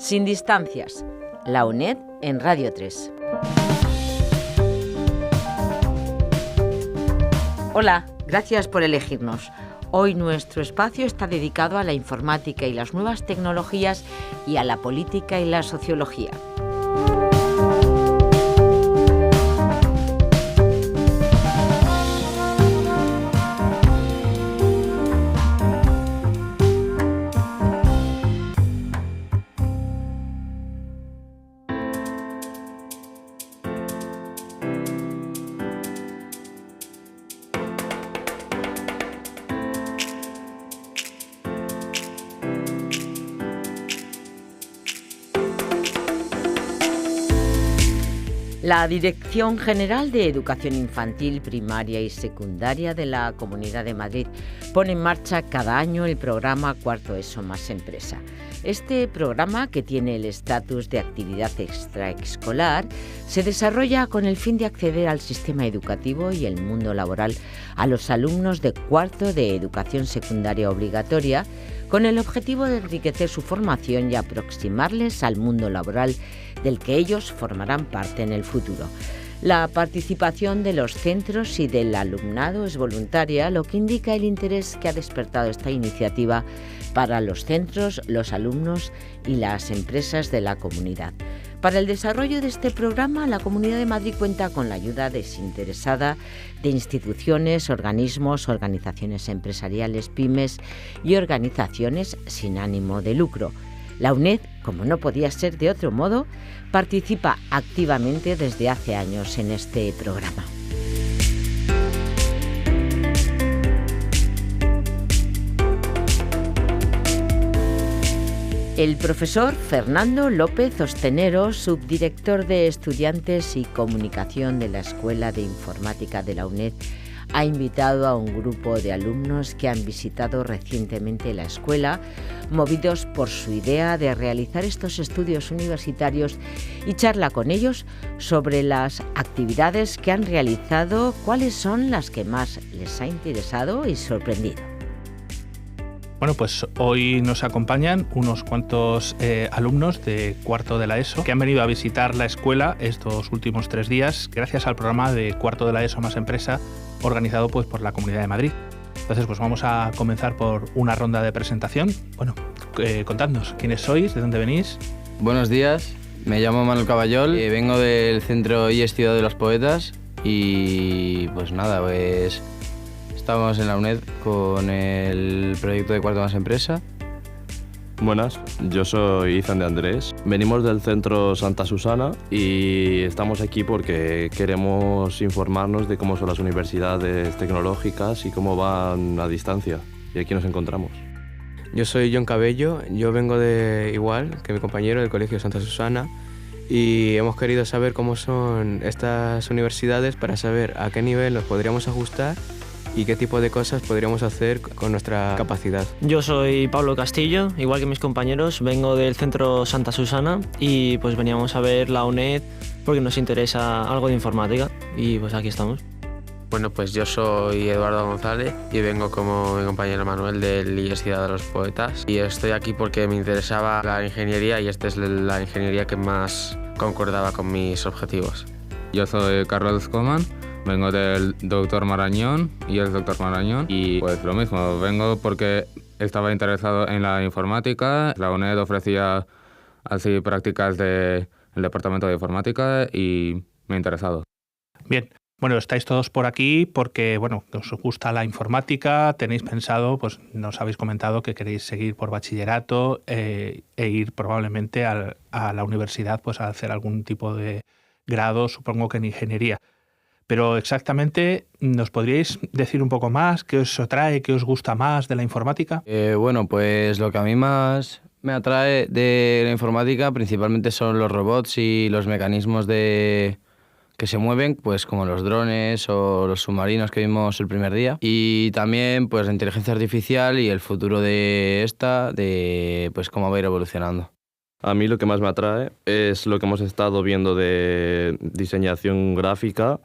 Sin distancias, la UNED en Radio 3. Hola, gracias por elegirnos. Hoy nuestro espacio está dedicado a la informática y las nuevas tecnologías y a la política y la sociología. La Dirección General de Educación Infantil, Primaria y Secundaria de la Comunidad de Madrid pone en marcha cada año el programa Cuarto ESO más Empresa. Este programa, que tiene el estatus de actividad extraescolar, se desarrolla con el fin de acceder al sistema educativo y el mundo laboral a los alumnos de cuarto de educación secundaria obligatoria, con el objetivo de enriquecer su formación y aproximarles al mundo laboral del que ellos formarán parte en el futuro. La participación de los centros y del alumnado es voluntaria, lo que indica el interés que ha despertado esta iniciativa para los centros, los alumnos y las empresas de la comunidad. Para el desarrollo de este programa, la Comunidad de Madrid cuenta con la ayuda desinteresada de instituciones, organismos, organizaciones empresariales, pymes y organizaciones sin ánimo de lucro. La UNED, como no podía ser de otro modo, participa activamente desde hace años en este programa. El profesor Fernando López Ostenero, subdirector de Estudiantes y Comunicación de la Escuela de Informática de la UNED, ha invitado a un grupo de alumnos que han visitado recientemente la escuela, movidos por su idea de realizar estos estudios universitarios, y charla con ellos sobre las actividades que han realizado, cuáles son las que más les ha interesado y sorprendido. Bueno, pues hoy nos acompañan unos cuantos alumnos de cuarto de la ESO que han venido a visitar la escuela estos últimos 3 días gracias al programa de cuarto de la ESO más Empresa organizado pues por la Comunidad de Madrid. Entonces pues vamos a comenzar por una ronda de presentación. Bueno, contadnos quiénes sois, de dónde venís. Buenos días, me llamo Manuel Caballol, vengo del Centro IES Ciudad de los Poetas y pues nada, pues estamos en la UNED con el proyecto de Cuarto más Empresa. Buenas, yo soy Izan de Andrés. Venimos del centro Santa Susana y estamos aquí porque queremos informarnos de cómo son las universidades tecnológicas y cómo van a distancia. Y aquí nos encontramos. Yo soy John Cabello, yo vengo igual que mi compañero del Colegio Santa Susana y hemos querido saber cómo son estas universidades para saber a qué nivel nos podríamos ajustar y qué tipo de cosas podríamos hacer con nuestra capacidad. Yo soy Pablo Castillo, igual que mis compañeros, vengo del Centro Santa Susana y pues veníamos a ver la UNED porque nos interesa algo de informática y pues aquí estamos. Bueno, pues yo soy Eduardo González y vengo como mi compañero Manuel del IES Ciudad de los Poetas y estoy aquí porque me interesaba la ingeniería y esta es la ingeniería que más concordaba con mis objetivos. Yo soy Carlos Coman. Vengo del doctor Marañón y el doctor Marañón y pues lo mismo, vengo porque estaba interesado en la informática. La UNED ofrecía así prácticas del departamento de informática y me ha interesado. Bien, bueno, estáis todos por aquí porque, bueno, os gusta la informática, tenéis pensado, pues nos habéis comentado que queréis seguir por bachillerato e ir probablemente a la universidad pues a hacer algún tipo de grado, supongo que en ingeniería. Pero exactamente, ¿nos podríais decir un poco más? ¿Qué os atrae, qué os gusta más de la informática? Bueno, pues lo que a mí más me atrae de la informática principalmente son los robots y los mecanismos que se mueven, pues como los drones o los submarinos que vimos el primer día. Y también pues la inteligencia artificial y el futuro de pues cómo va a ir evolucionando. A mí lo que más me atrae es lo que hemos estado viendo de diseñación gráfica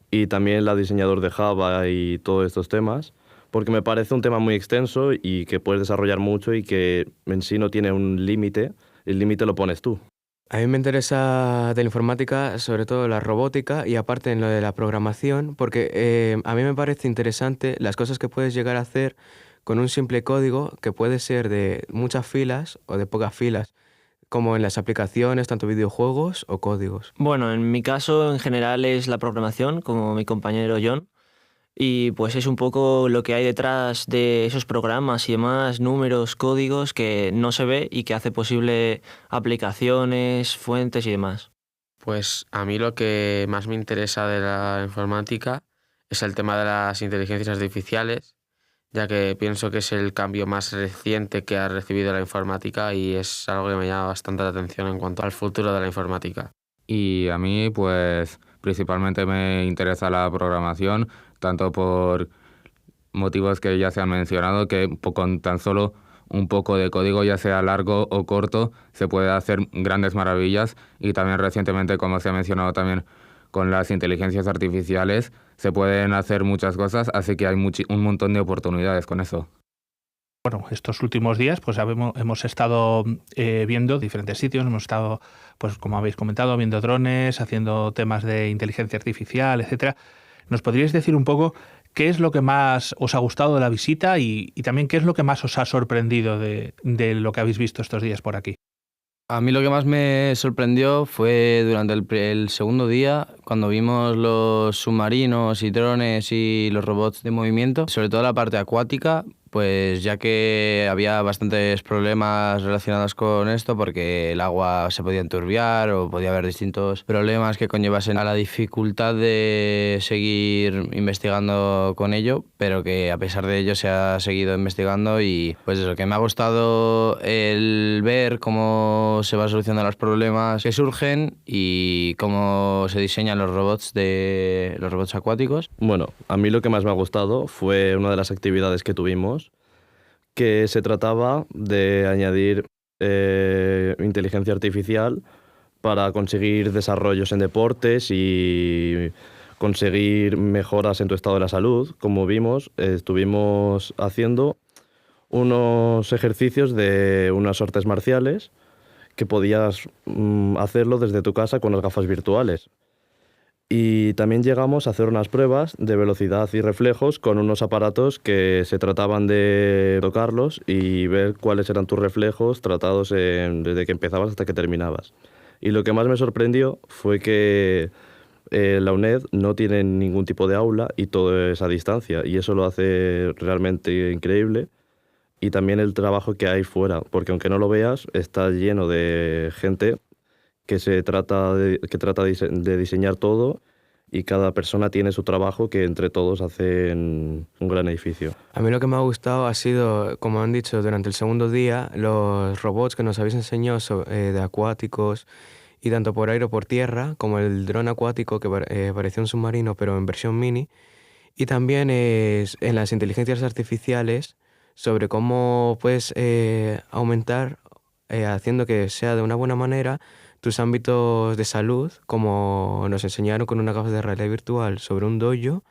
y también la diseñador de Java y todos estos temas, porque me parece un tema muy extenso y que puedes desarrollar mucho y que en sí no tiene un límite el límite lo pones tú. A mí me interesa de la informática, sobre todo la robótica y aparte en lo de la programación, porque a mí me parece interesante las cosas que puedes llegar a hacer con un simple código que puede ser de muchas filas o de pocas filas, como en las aplicaciones, tanto videojuegos o códigos. Bueno, en mi caso en general es la programación, como mi compañero John, y pues es un poco lo que hay detrás de esos programas y demás, números, códigos que no se ve y que hace posible aplicaciones, fuentes y demás. Pues a mí lo que más me interesa de la informática es el tema de las inteligencias artificiales, ya que pienso que es el cambio más reciente que ha recibido la informática y es algo que me llama bastante la atención en cuanto al futuro de la informática. Y a mí, pues, principalmente me interesa la programación, tanto por motivos que ya se han mencionado, que con tan solo un poco de código, ya sea largo o corto, se puede hacer grandes maravillas. Y también recientemente, como se ha mencionado también con las inteligencias artificiales, se pueden hacer muchas cosas, así que hay un montón de oportunidades con eso. Bueno, estos últimos días pues hemos estado viendo diferentes sitios, hemos estado, pues como habéis comentado, viendo drones, haciendo temas de inteligencia artificial, etcétera. ¿Nos podríais decir un poco qué es lo que más os ha gustado de la visita y también qué es lo que más os ha sorprendido de lo que habéis visto estos días por aquí? A mí lo que más me sorprendió fue durante el segundo día, cuando vimos los submarinos y drones y los robots de movimiento, sobre todo la parte acuática, pues ya que había bastantes problemas relacionados con esto, porque el agua se podía enturbiar o podía haber distintos problemas que conllevasen a la dificultad de seguir investigando con ello, pero que a pesar de ello se ha seguido investigando y pues eso, que me ha gustado el ver cómo se van solucionando los problemas que surgen y cómo se diseñan los robots acuáticos. Bueno, a mí lo que más me ha gustado fue una de las actividades que tuvimos, que se trataba de añadir inteligencia artificial para conseguir desarrollos en deportes y conseguir mejoras en tu estado de la salud. Como vimos, estuvimos haciendo unos ejercicios de unas artes marciales que podías hacerlo desde tu casa con las gafas virtuales. Y también llegamos a hacer unas pruebas de velocidad y reflejos con unos aparatos que se trataban de tocarlos y ver cuáles eran tus reflejos tratados desde que empezabas hasta que terminabas. Y lo que más me sorprendió fue que la UNED no tiene ningún tipo de aula y todo es a distancia, y eso lo hace realmente increíble. Y también el trabajo que hay fuera, porque aunque no lo veas, está lleno de gente que trata de diseñar todo, y cada persona tiene su trabajo que entre todos hacen un gran edificio. A mí lo que me ha gustado ha sido, como han dicho durante el segundo día, los robots que nos habéis enseñado de acuáticos, y tanto por aire o por tierra, como el dron acuático que parecía un submarino pero en versión mini, y también en las inteligencias artificiales sobre cómo puedes aumentar, haciendo que sea de una buena manera, tus ámbitos de salud, como nos enseñaron con unas gafas de realidad virtual sobre un dojo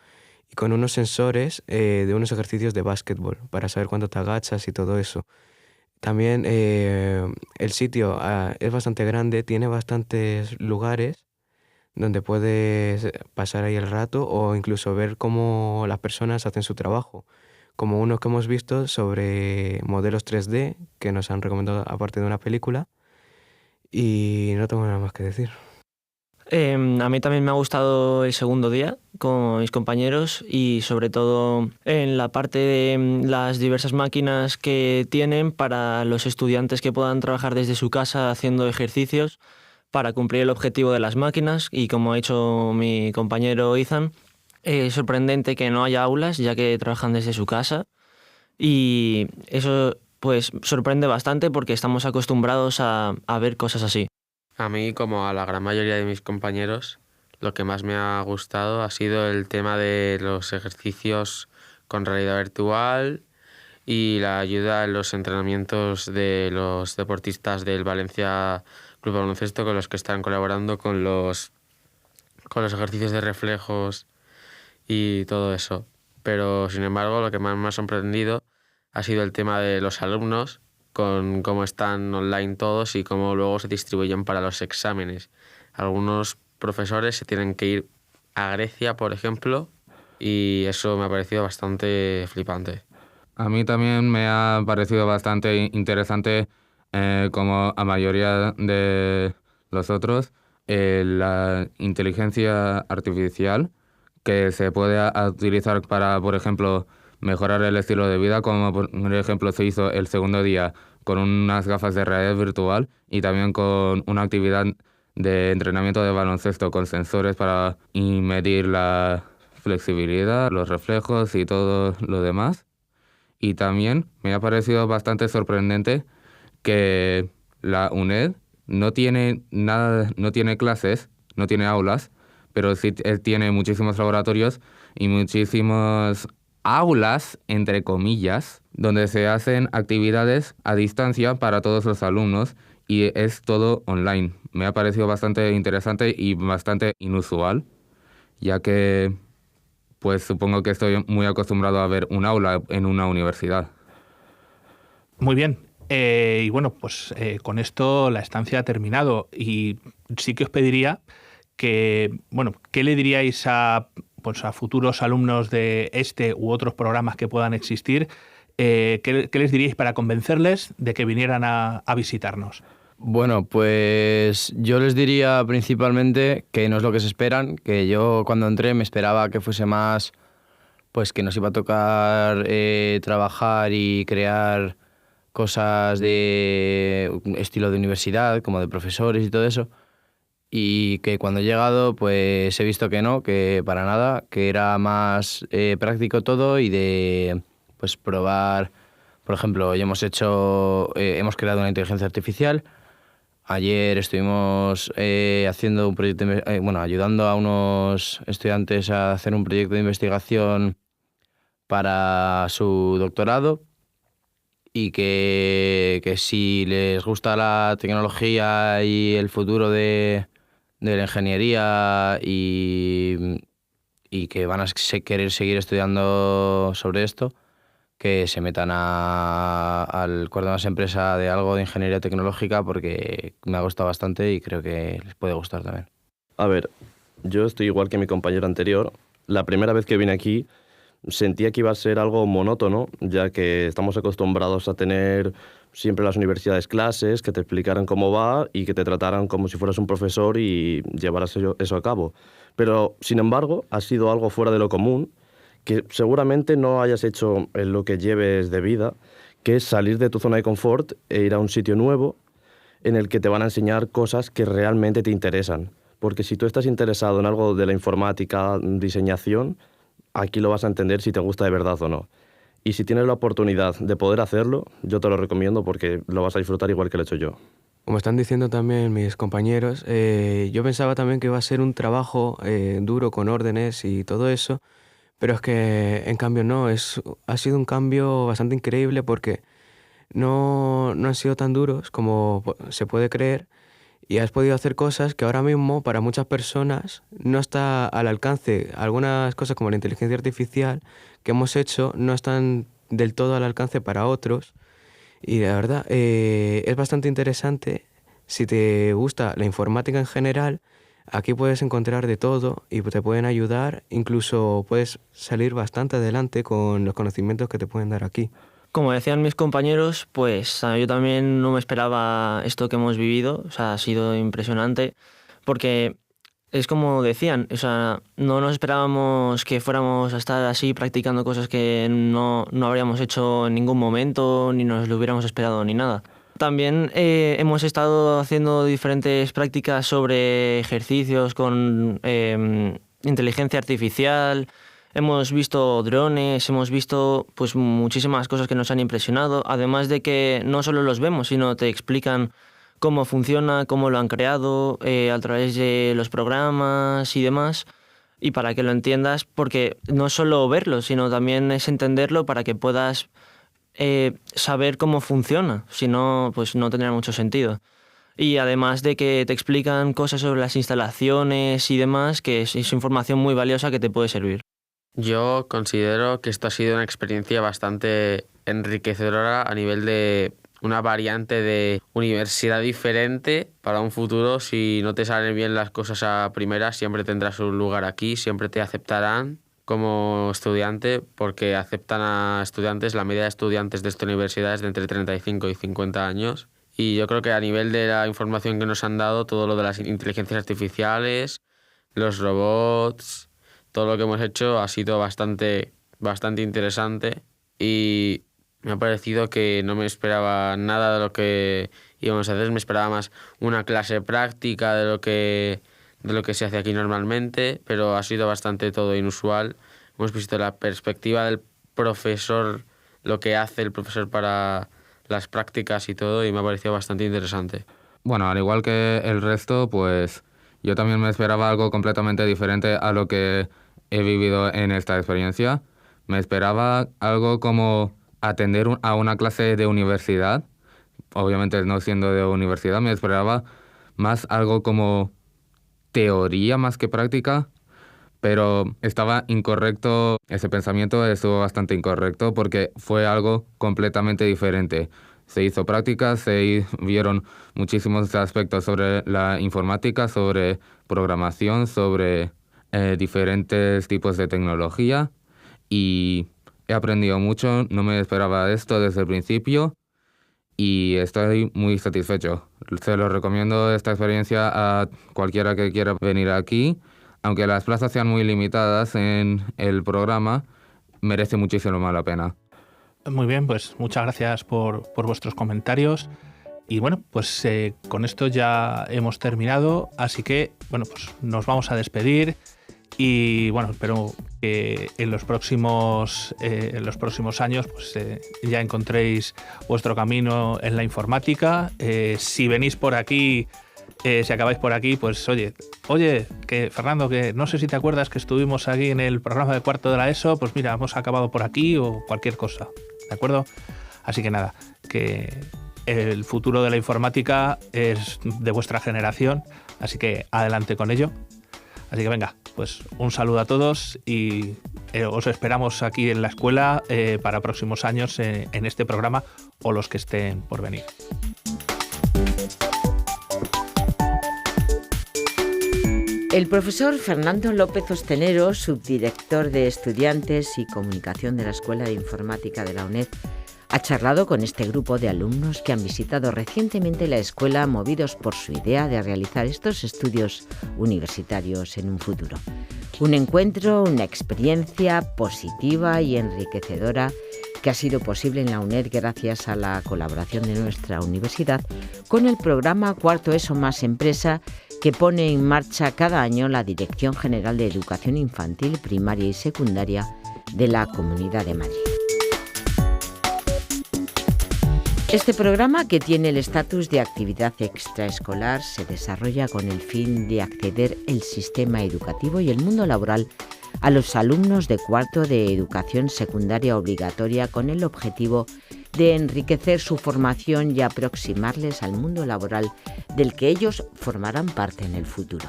y con unos sensores de unos ejercicios de básquetbol para saber cuánto te agachas y todo eso. También el sitio es bastante grande, tiene bastantes lugares donde puedes pasar ahí el rato o incluso ver cómo las personas hacen su trabajo, como uno que hemos visto sobre modelos 3D que nos han recomendado aparte de una película. Y no tengo nada más que decir. A mí también me ha gustado el segundo día con mis compañeros y sobre todo en la parte de las diversas máquinas que tienen para los estudiantes que puedan trabajar desde su casa haciendo ejercicios para cumplir el objetivo de las máquinas. Y como ha dicho mi compañero Ethan, es sorprendente que no haya aulas ya que trabajan desde su casa, y eso pues sorprende bastante porque estamos acostumbrados a ver cosas así. A mí, como a la gran mayoría de mis compañeros, lo que más me ha gustado ha sido el tema de los ejercicios con realidad virtual y la ayuda en los entrenamientos de los deportistas del Valencia Club de Baloncesto, con los que están colaborando con los ejercicios de reflejos y todo eso. Pero, sin embargo, lo que más me ha sorprendido ha sido el tema de los alumnos, con cómo están online todos y cómo luego se distribuyen para los exámenes. Algunos profesores se tienen que ir a Grecia, por ejemplo, y eso me ha parecido bastante flipante. A mí también me ha parecido bastante interesante, como a mayoría de los otros, la inteligencia artificial que se puede utilizar para, por ejemplo, mejorar el estilo de vida, como por ejemplo se hizo el segundo día con unas gafas de realidad virtual y también con una actividad de entrenamiento de baloncesto con sensores para medir la flexibilidad, los reflejos y todo lo demás. Y también me ha parecido bastante sorprendente que la UNED no tiene nada, no tiene clases, no tiene aulas, pero sí tiene muchísimos laboratorios y muchísimas aulas, entre comillas, donde se hacen actividades a distancia para todos los alumnos y es todo online. Me ha parecido bastante interesante y bastante inusual, ya que pues supongo que estoy muy acostumbrado a ver un aula en una universidad. Muy bien. Y bueno, pues con esto la estancia ha terminado y sí que os pediría que, bueno, ¿qué le diríais a futuros alumnos de este u otros programas que puedan existir? ¿Qué les diríais para convencerles de que vinieran a visitarnos? Bueno, pues yo les diría principalmente que no es lo que se esperan, que yo cuando entré me esperaba que fuese más, pues que nos iba a tocar trabajar y crear cosas de estilo de universidad, como de profesores y todo eso, y que cuando he llegado pues he visto que no, que para nada, que era más práctico todo y de pues probar, por ejemplo, hoy hemos creado una inteligencia artificial. Ayer estuvimos haciendo un proyecto, ayudando a unos estudiantes a hacer un proyecto de investigación para su doctorado y que si les gusta la tecnología y el futuro de la ingeniería y que van a querer seguir estudiando sobre esto, que se metan al cuarto más empresa de algo de ingeniería tecnológica porque me ha gustado bastante y creo que les puede gustar también. A ver, yo estoy igual que mi compañero anterior. La primera vez que vine aquí sentía que iba a ser algo monótono, ya que estamos acostumbrados a tener siempre en las universidades clases, que te explicaran cómo va y que te trataran como si fueras un profesor y llevaras eso a cabo. Pero, sin embargo, ha sido algo fuera de lo común, que seguramente no hayas hecho en lo que lleves de vida, que es salir de tu zona de confort e ir a un sitio nuevo en el que te van a enseñar cosas que realmente te interesan. Porque si tú estás interesado en algo de la informática, diseñación, aquí lo vas a entender si te gusta de verdad o no. Y si tienes la oportunidad de poder hacerlo, yo te lo recomiendo porque lo vas a disfrutar igual que lo he hecho yo. Como están diciendo también mis compañeros, yo pensaba también que iba a ser un trabajo duro con órdenes y todo eso, pero es que en cambio no, ha sido un cambio bastante increíble porque no han sido tan duros como se puede creer y has podido hacer cosas que ahora mismo para muchas personas no está al alcance. Algunas cosas como la inteligencia artificial que hemos hecho no están del todo al alcance para otros y la verdad es bastante interesante. Si te gusta la informática en general, aquí puedes encontrar de todo y te pueden ayudar, incluso puedes salir bastante adelante con los conocimientos que te pueden dar aquí. Como decían mis compañeros, pues yo también no me esperaba esto que hemos vivido, o sea, ha sido impresionante, porque es como decían, o sea, no nos esperábamos que fuéramos a estar así practicando cosas que no habríamos hecho en ningún momento, ni nos lo hubiéramos esperado ni nada. También hemos estado haciendo diferentes prácticas sobre ejercicios con inteligencia artificial. Hemos visto drones, hemos visto pues muchísimas cosas que nos han impresionado, además de que no solo los vemos, sino te explican cómo funciona, cómo lo han creado, a través de los programas y demás, y para que lo entiendas, porque no es solo verlo, sino también es entenderlo para que puedas saber cómo funciona, si no, pues no tendrá mucho sentido. Y además de que te explican cosas sobre las instalaciones y demás, que es información muy valiosa que te puede servir. Yo considero que esto ha sido una experiencia bastante enriquecedora a nivel de una variante de universidad diferente para un futuro. Si no te salen bien las cosas a primeras, siempre tendrás un lugar aquí, siempre te aceptarán como estudiante, porque aceptan a estudiantes, la media de estudiantes de esta universidad es de entre 35 y 50 años. Y yo creo que a nivel de la información que nos han dado, todo lo de las inteligencias artificiales, los robots, todo lo que hemos hecho ha sido bastante interesante, y me ha parecido que no me esperaba nada de lo que íbamos a hacer. Me esperaba más una clase práctica de lo que se hace aquí normalmente, pero ha sido bastante todo inusual. Hemos visto la perspectiva del profesor, lo que hace el profesor para las prácticas y todo, y me ha parecido bastante interesante. Bueno, al igual que el resto, pues yo también me esperaba algo completamente diferente a lo que he vivido en esta experiencia. Me esperaba algo como atender a una clase de universidad. Obviamente no siendo de universidad, me esperaba más algo como teoría más que práctica, pero estaba incorrecto. Ese pensamiento estuvo bastante incorrecto porque fue algo completamente diferente. Se hizo práctica, se vieron muchísimos aspectos sobre la informática, sobre programación, sobre diferentes tipos de tecnología, y he aprendido mucho. No me esperaba esto desde el principio y estoy muy satisfecho. Se lo recomiendo esta experiencia a cualquiera que quiera venir aquí. Aunque las plazas sean muy limitadas en el programa, merece muchísimo más la pena. Muy bien, pues muchas gracias por vuestros comentarios. Y bueno, pues con esto ya hemos terminado, así que bueno, pues nos vamos a despedir. Y bueno, espero que en los próximos años pues, ya encontréis vuestro camino en la informática. Si venís por aquí, si acabáis por aquí, pues oye, que Fernando, que no sé si te acuerdas que estuvimos aquí en el programa de cuarto de la ESO, pues mira, hemos acabado por aquí o cualquier cosa, ¿de acuerdo? Así que nada, que el futuro de la informática es de vuestra generación, así que adelante con ello. Así que venga, pues un saludo a todos y os esperamos aquí en la escuela para próximos años en este programa o los que estén por venir. El profesor Fernando López Ostenero, subdirector de Estudiantes y Comunicación de la Escuela de Informática de la UNED, ha charlado con este grupo de alumnos que han visitado recientemente la escuela, movidos por su idea de realizar estos estudios universitarios en un futuro. Un encuentro, una experiencia positiva y enriquecedora que ha sido posible en la UNED gracias a la colaboración de nuestra universidad con el programa Cuarto ESO más Empresa, que pone en marcha cada año la Dirección General de Educación Infantil, Primaria y Secundaria de la Comunidad de Madrid. Este programa, que tiene el estatus de actividad extraescolar, se desarrolla con el fin de acceder el sistema educativo y el mundo laboral a los alumnos de cuarto de educación secundaria obligatoria, con el objetivo de enriquecer su formación y aproximarles al mundo laboral del que ellos formarán parte en el futuro.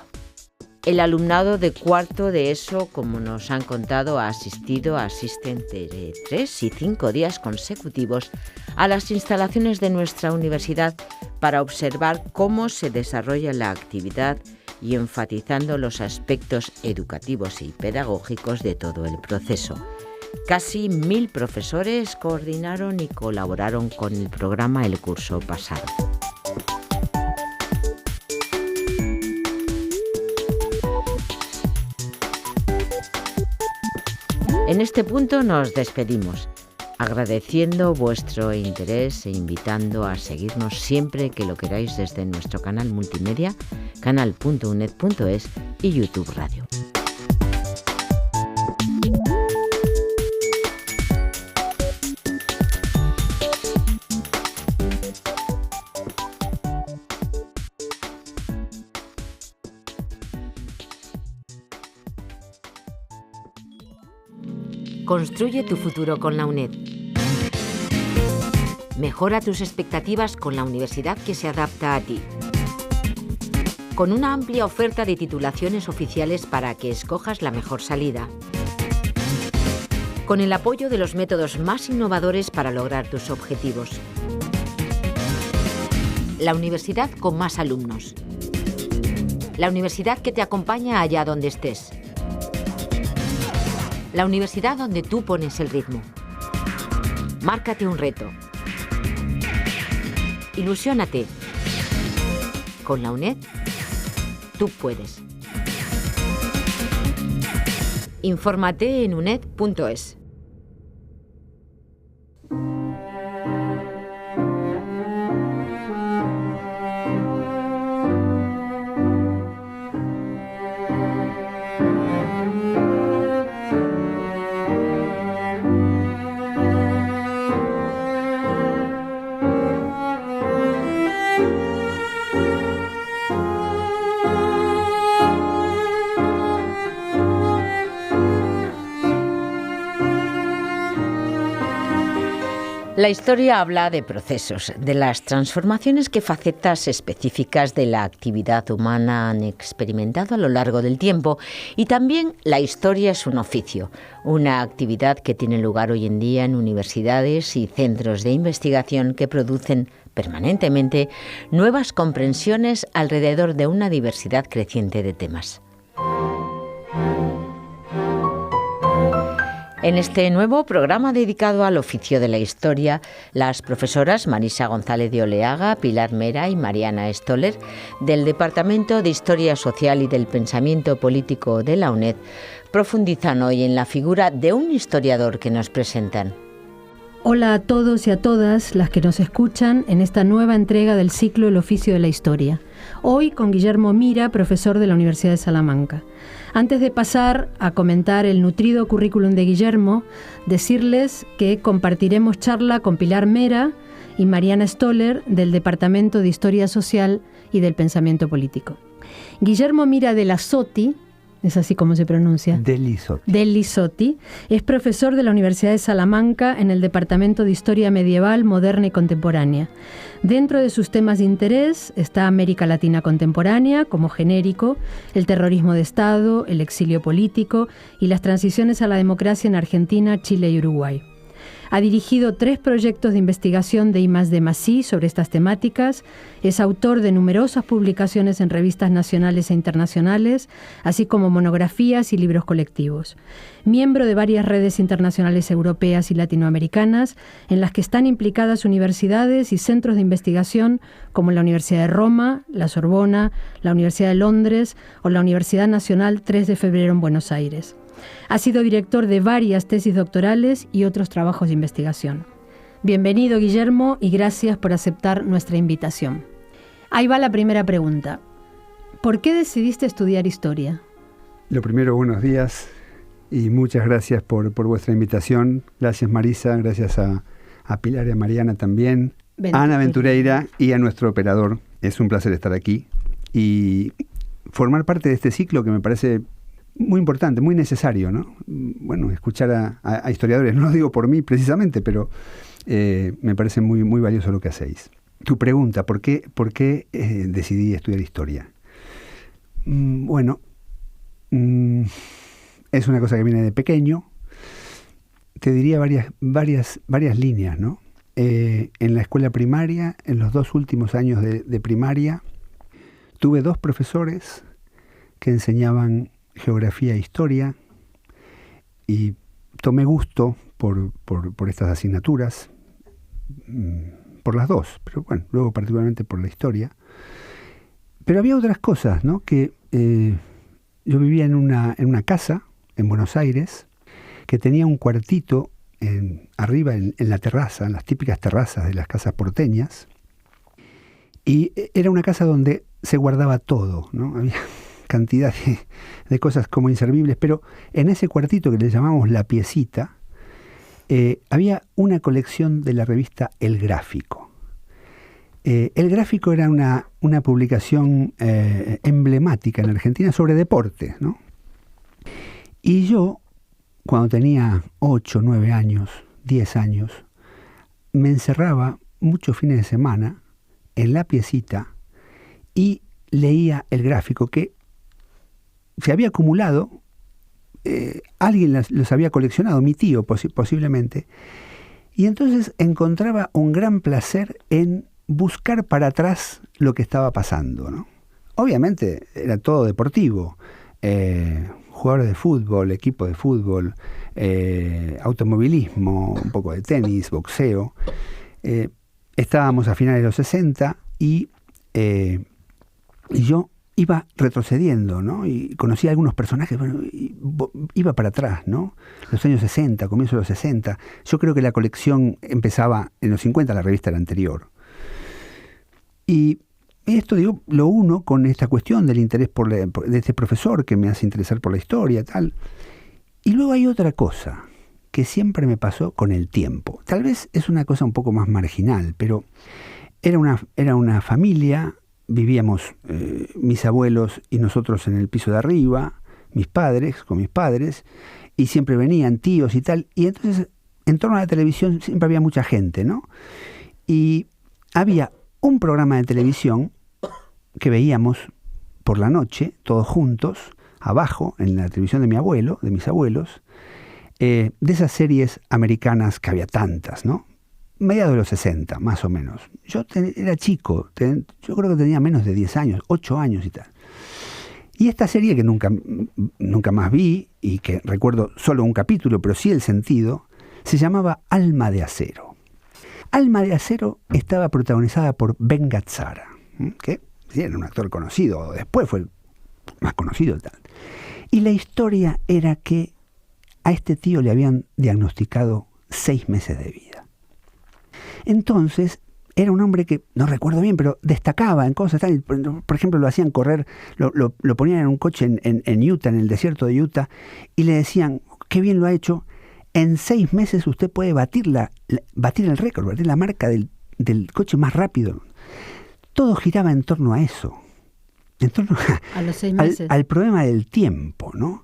El alumnado de cuarto de ESO, como nos han contado, asisten entre 3 y 5 días consecutivos a las instalaciones de nuestra universidad para observar cómo se desarrolla la actividad y enfatizando los aspectos educativos y pedagógicos de todo el proceso. Casi 1000 profesores coordinaron y colaboraron con el programa el curso pasado. En este punto nos despedimos, agradeciendo vuestro interés e invitando a seguirnos siempre que lo queráis desde nuestro canal multimedia, canal.uned.es y YouTube Radio. Construye tu futuro con la UNED. Mejora tus expectativas con la universidad que se adapta a ti. Con una amplia oferta de titulaciones oficiales para que escojas la mejor salida. Con el apoyo de los métodos más innovadores para lograr tus objetivos. la universidad con más alumnos. La universidad que te acompaña allá donde estés. La universidad donde tú pones el ritmo. Márcate un reto. Ilusiónate. Con la UNED, tú puedes. Infórmate en uned.es. La historia habla de procesos, de las transformaciones que facetas específicas de la actividad humana han experimentado a lo largo del tiempo, y también la historia es un oficio, una actividad que tiene lugar hoy en día en universidades y centros de investigación que producen permanentemente nuevas comprensiones alrededor de una diversidad creciente de temas. En este nuevo programa dedicado al oficio de la historia, las profesoras Marisa González de Oleaga, Pilar Mera y Mariana Stoller, del Departamento de Historia Social y del Pensamiento Político de la UNED, profundizan hoy en la figura de un historiador que nos presentan. Hola a todos y a todas las que nos escuchan en esta nueva entrega del ciclo El oficio de la historia. Hoy con Guillermo Mira, profesor de la Universidad de Salamanca. Antes de pasar a comentar el nutrido currículum de Guillermo, decirles que compartiremos charla con Pilar Mera y Mariana Stoller del Departamento de Historia Social y del Pensamiento Político. Guillermo Mira de la Sotti, es así como se pronuncia. Deli Sotti. Es profesor de la Universidad de Salamanca en el Departamento de Historia Medieval, Moderna y Contemporánea. Dentro de sus temas de interés está América Latina Contemporánea, como genérico, el terrorismo de Estado, el exilio político y las transiciones a la democracia en Argentina, Chile y Uruguay. Ha dirigido 3 proyectos de investigación de I+D+I sobre estas temáticas, es autor de numerosas publicaciones en revistas nacionales e internacionales, así como monografías y libros colectivos. Miembro de varias redes internacionales europeas y latinoamericanas, en las que están implicadas universidades y centros de investigación como la Universidad de Roma, la Sorbona, la Universidad de Londres o la Universidad Nacional 3 de Febrero en Buenos Aires. Ha sido director de varias tesis doctorales y otros trabajos de investigación. Bienvenido, Guillermo, y gracias por aceptar nuestra invitación. Ahí va la primera pregunta. ¿Por qué decidiste estudiar historia? Lo primero, buenos días y muchas gracias por vuestra invitación. Gracias, Marisa, gracias a Pilar y a Mariana también, a Ana Ventureira y a nuestro operador. Es un placer estar aquí y formar parte de este ciclo que me parece muy importante, muy necesario, ¿no? Bueno, escuchar a historiadores, no lo digo por mí precisamente, pero me parece muy, muy valioso lo que hacéis. Tu pregunta, ¿por qué decidí estudiar historia? Bueno, es una cosa que viene de pequeño. Te diría varias líneas, ¿no? En la escuela primaria, en los 2 últimos años de primaria, tuve 2 profesores que enseñaban geografía e historia y tomé gusto por estas asignaturas, por las 2, pero bueno, luego particularmente por la historia. Pero había otras cosas, ¿no? Que yo vivía en una casa en Buenos Aires que tenía un cuartito arriba en la terraza, en las típicas terrazas de las casas porteñas, y era una casa donde se guardaba todo, ¿no? Había cantidad de cosas como inservibles, pero en ese cuartito que le llamamos La Piecita, había una colección de la revista El Gráfico. El Gráfico era una publicación emblemática en Argentina sobre deporte, ¿no? Y yo, cuando tenía 8, 9 años, 10 años, me encerraba muchos fines de semana en La Piecita y leía El Gráfico, que se había acumulado, alguien los había coleccionado, mi tío posiblemente, y entonces encontraba un gran placer en buscar para atrás lo que estaba pasando, ¿no? Obviamente era todo deportivo, jugadores de fútbol, equipo de fútbol, automovilismo, un poco de tenis, boxeo. Estábamos a finales de los 60 y yo iba retrocediendo, ¿no? Y conocí a algunos personajes, bueno, iba para atrás, ¿no? Los años 60, comienzo de los 60. Yo creo que la colección empezaba en los 50, la revista era anterior. Y esto, digo, lo uno con esta cuestión del interés de este profesor que me hace interesar por la historia, tal. Y luego hay otra cosa que siempre me pasó con el tiempo. Tal vez es una cosa un poco más marginal, pero era una familia. Vivíamos mis abuelos y nosotros en el piso de arriba, con mis padres, y siempre venían tíos y tal, y entonces en torno a la televisión siempre había mucha gente, ¿no? Y había un programa de televisión que veíamos por la noche, todos juntos, abajo, en la televisión de mi abuelo, de mis abuelos, de esas series americanas que había tantas, ¿no? Mediados de los 60, más o menos. Yo era chico, yo creo que tenía menos de 10 años, 8 años y tal. Y esta serie que nunca más vi, y que recuerdo solo un capítulo, pero sí el sentido, se llamaba Alma de Acero. Alma de Acero estaba protagonizada por Ben Gazzara, que sí, era un actor conocido, después fue más conocido y tal. Y la historia era que a este tío le habían diagnosticado 6 meses de vida. Entonces, era un hombre que, no recuerdo bien, pero destacaba en cosas tal. Por ejemplo, lo hacían correr, lo ponían en un coche en Utah, en el desierto de Utah, y le decían, qué bien lo ha hecho, en 6 meses usted puede batir el récord, batir la marca del coche más rápido. Todo giraba en torno a eso, en torno a los 6 meses. al problema del tiempo, ¿no?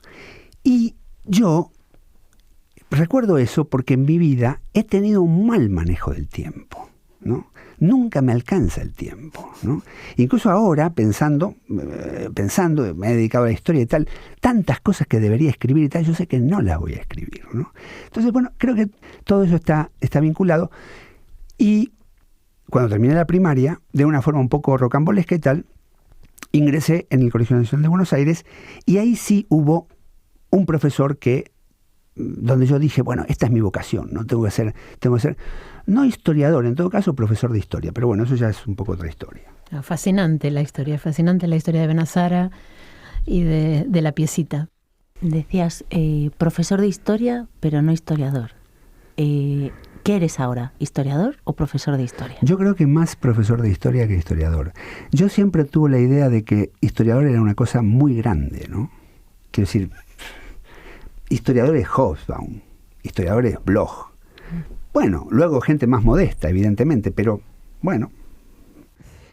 Y yo recuerdo eso porque en mi vida he tenido un mal manejo del tiempo, ¿no? Nunca me alcanza el tiempo, ¿no? Incluso ahora, pensando, me he dedicado a la historia y tal, tantas cosas que debería escribir y tal, yo sé que no las voy a escribir, ¿no? Entonces, bueno, creo que todo eso está vinculado. Y cuando terminé la primaria, de una forma un poco rocambolesca y tal, ingresé en el Colegio Nacional de Buenos Aires, y ahí sí hubo un profesor donde yo dije, bueno, esta es mi vocación, ¿no? Tengo que ser, no historiador, en todo caso profesor de historia, pero bueno, eso ya es un poco otra historia. Fascinante la historia de Benazara y de la piecita. Decías, profesor de historia, pero no historiador. ¿Qué eres ahora? ¿Historiador o profesor de historia? Yo creo que más profesor de historia que historiador. Yo siempre tuve la idea de que historiador era una cosa muy grande, ¿no? Quiero decir, historiadores Hobsbawm, historiadores Bloch. Bueno, luego gente más modesta, evidentemente, pero bueno.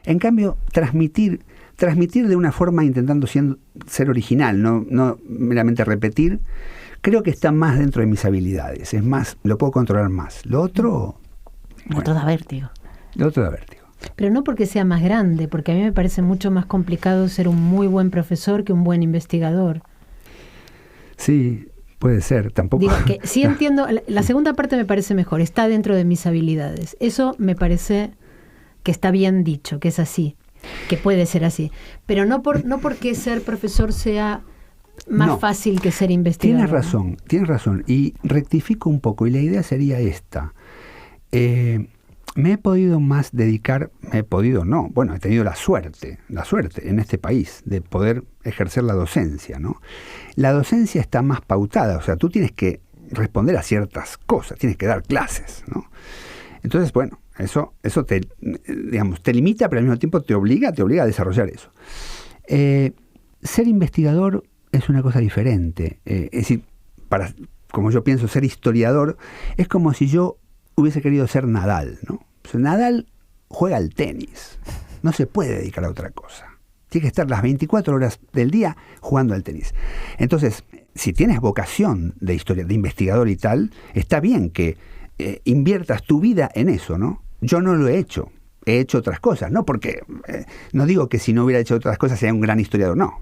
En cambio, transmitir de una forma intentando ser original, no meramente repetir, creo que está más dentro de mis habilidades. Es más, lo puedo controlar más. Lo otro... Lo otro da vértigo. Lo otro da vértigo. Pero no porque sea más grande, porque a mí me parece mucho más complicado ser un muy buen profesor que un buen investigador. Sí, puede ser, tampoco... Digo que sí entiendo, la segunda parte me parece mejor, está dentro de mis habilidades. Eso me parece que está bien dicho, que es así, que puede ser así. Pero no porque ser profesor sea más fácil que ser investigador. Tienes razón. Y rectifico un poco, y la idea sería esta. Me he podido más dedicar, he tenido la suerte en este país de poder ejercer la docencia, ¿no? La docencia está más pautada, o sea, tú tienes que responder a ciertas cosas, tienes que dar clases, ¿no? Entonces, bueno, eso te limita, pero al mismo tiempo te obliga a desarrollar eso. Ser investigador es una cosa diferente. Es decir, como yo pienso, ser historiador es como si yo hubiese querido ser Nadal, ¿no? O sea, Nadal juega al tenis, no se puede dedicar a otra cosa. Tiene que estar las 24 horas del día jugando al tenis. Entonces, si tienes vocación de historia, de investigador y tal, está bien que inviertas tu vida en eso, ¿no? Yo no lo he hecho. he hecho otras cosas, no porque, no digo que si no hubiera hecho otras cosas sería un gran historiador, no,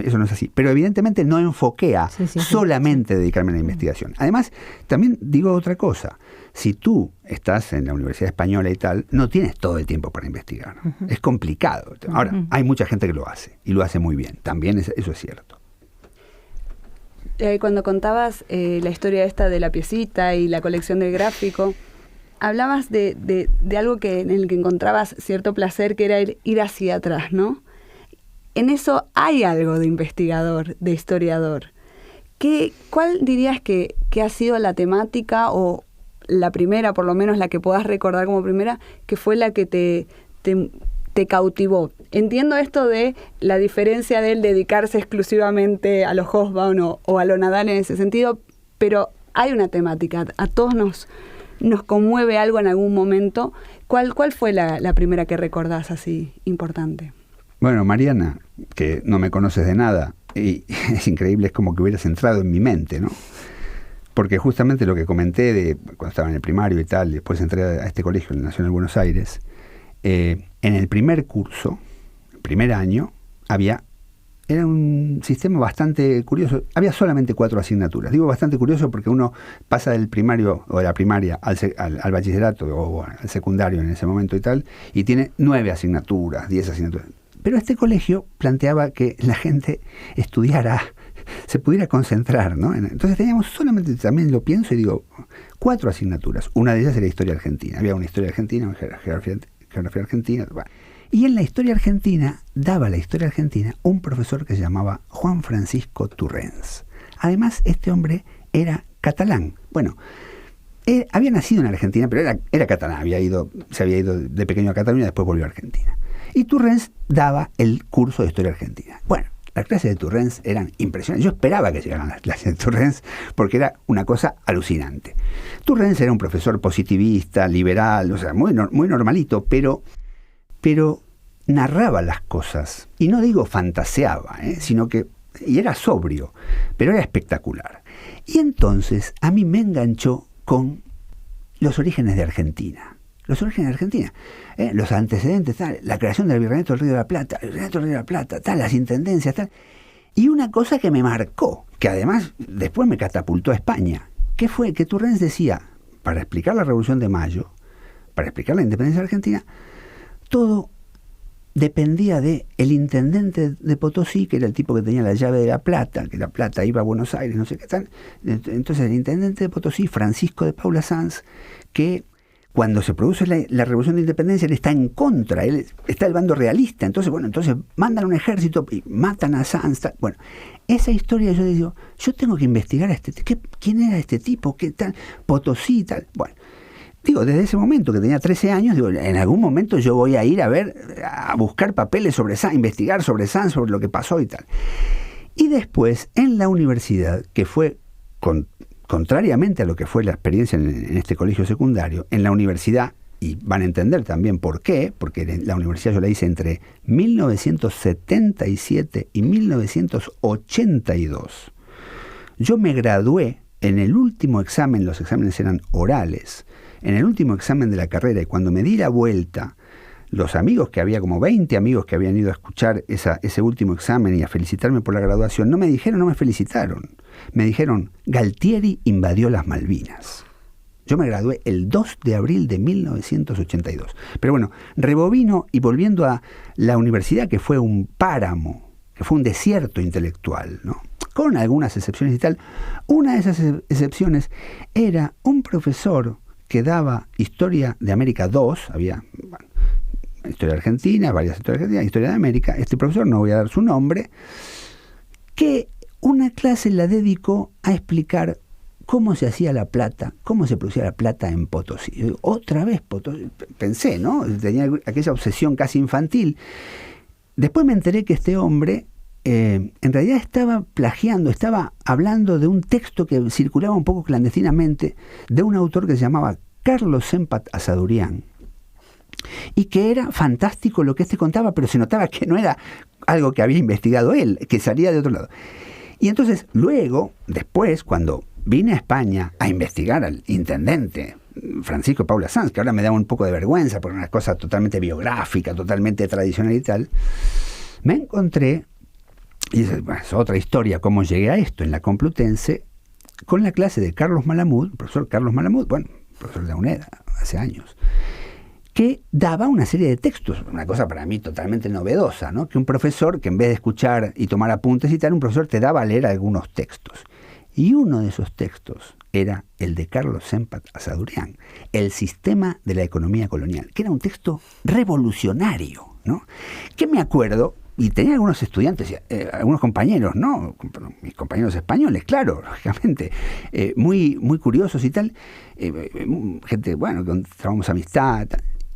eso no es así, pero evidentemente no enfoqué a solamente dedicarme a la investigación. Además, también digo otra cosa, si tú estás en la Universidad Española y tal, no tienes todo el tiempo para investigar, es complicado. Ahora, hay mucha gente que lo hace, y lo hace muy bien, también eso es cierto. Cuando contabas la historia esta de la piecita y la colección del gráfico, hablabas de algo en el que encontrabas cierto placer, que era ir hacia atrás, ¿no? En eso hay algo de investigador, de historiador. ¿Cuál dirías que ha sido la temática, o la primera, por lo menos la que puedas recordar como primera, que fue la que te cautivó? Entiendo esto de la diferencia del dedicarse exclusivamente a los Hobsbawm o a lo Nadal en ese sentido, pero hay una temática, a todos nos conmueve algo en algún momento. ¿Cuál fue la primera que recordás así importante? Bueno, Mariana, que no me conoces de nada, y es increíble, es como que hubieras entrado en mi mente, ¿no? Porque justamente lo que comenté de cuando estaba en el primario y tal, después entré a este colegio, en la Nacional de Buenos Aires, en el primer curso, el primer año, era un sistema bastante curioso. Había solamente 4 asignaturas. Digo bastante curioso porque uno pasa del primario o de la primaria al bachillerato o al secundario en ese momento y tal, y tiene 9 asignaturas, 10 asignaturas. Pero este colegio planteaba que la gente estudiara, se pudiera concentrar, ¿no? Entonces teníamos solamente, también lo pienso y digo, 4 asignaturas. Una de ellas era historia argentina. Había una historia argentina, una geografía argentina. Y en la historia argentina, daba la historia argentina un profesor que se llamaba Juan Francisco Turrens. Además, este hombre era catalán. Bueno, había nacido en Argentina, pero era catalán. Se había ido de pequeño a Cataluña y después volvió a Argentina. Y Turrens daba el curso de historia argentina. Bueno, las clases de Turrens eran impresionantes. Yo esperaba que llegaran las clases de Turrens porque era una cosa alucinante. Turrens era un profesor positivista, liberal, o sea, muy normalito, pero narraba las cosas. Y no digo fantaseaba, sino que... Y era sobrio, pero era espectacular. Y entonces a mí me enganchó con los orígenes de Argentina. Los orígenes de Argentina. Los antecedentes, tal, la creación del Virreinato del Río de la Plata, el Virreinato del Río de la Plata, tal, las intendencias, tal. Y una cosa que me marcó, que además después me catapultó a España, que fue que Turrens decía, para explicar la Revolución de Mayo, para explicar la independencia de Argentina, todo dependía de el intendente de Potosí, que era el tipo que tenía la llave de la plata, que la plata iba a Buenos Aires, no sé qué tal. Entonces el intendente de Potosí, Francisco de Paula Sanz, que cuando se produce la Revolución de Independencia, él está en contra, él está del bando realista. Entonces mandan un ejército y matan a Sanz. Tal. Bueno, esa historia yo digo, yo tengo que investigar a ¿quién era este tipo? ¿Qué tal? Potosí, tal. Bueno. Digo, desde ese momento, que tenía 13 años, digo, en algún momento yo voy a ir a buscar papeles sobre Sanz, investigar sobre Sanz, sobre lo que pasó y tal. Y después, en la universidad, que fue, contrariamente a lo que fue la experiencia en este colegio secundario, en la universidad, y van a entender también por qué, porque la universidad yo la hice entre 1977 y 1982. Yo me gradué en el último examen, los exámenes eran orales, en el último examen de la carrera, y cuando me di la vuelta, los amigos que había, como 20 amigos que habían ido a escuchar ese último examen y a felicitarme por la graduación, no me felicitaron. Me dijeron, Galtieri invadió las Malvinas. Yo me gradué el 2 de abril de 1982. Pero bueno, rebobino y volviendo a la universidad, que fue un páramo, que fue un desierto intelectual, ¿no? Con algunas excepciones y tal. Una de esas excepciones era un profesor que daba Historia de América 2, había Historia de Argentina, varias historias de Argentina, Historia de América. Este profesor, no voy a dar su nombre, que una clase la dedicó a explicar cómo se hacía la plata, cómo se producía la plata en Potosí. Yo, otra vez Potosí, pensé, ¿no? Tenía aquella obsesión casi infantil. Después me enteré que este hombre en realidad estaba plagiando, estaba hablando de un texto que circulaba un poco clandestinamente de un autor que se llamaba Carlos Sempat Asadurian, y que era fantástico lo que contaba, pero se notaba que no era algo que había investigado él, que salía de otro lado. Y entonces luego, después, cuando vine a España a investigar al intendente Francisco de Paula Sanz, que ahora me da un poco de vergüenza por una cosa totalmente biográfica, totalmente tradicional y tal, me encontré, y es otra historia, cómo llegué a esto en la Complutense, con la clase de Carlos Malamud, el profesor Carlos Malamud, profesor de la UNED hace años, que daba una serie de textos, una cosa para mí totalmente novedosa, ¿no? Que un profesor, que en vez de escuchar y tomar apuntes y tal, un profesor te daba a leer algunos textos. Y uno de esos textos era el de Carlos Sempat Asadurian, El sistema de la economía colonial, que era un texto revolucionario, ¿no? Que me acuerdo, y tenía algunos estudiantes, algunos compañeros, ¿no? Mis compañeros españoles, claro, lógicamente, muy, muy curiosos y tal, gente, bueno, que trabamos amistad,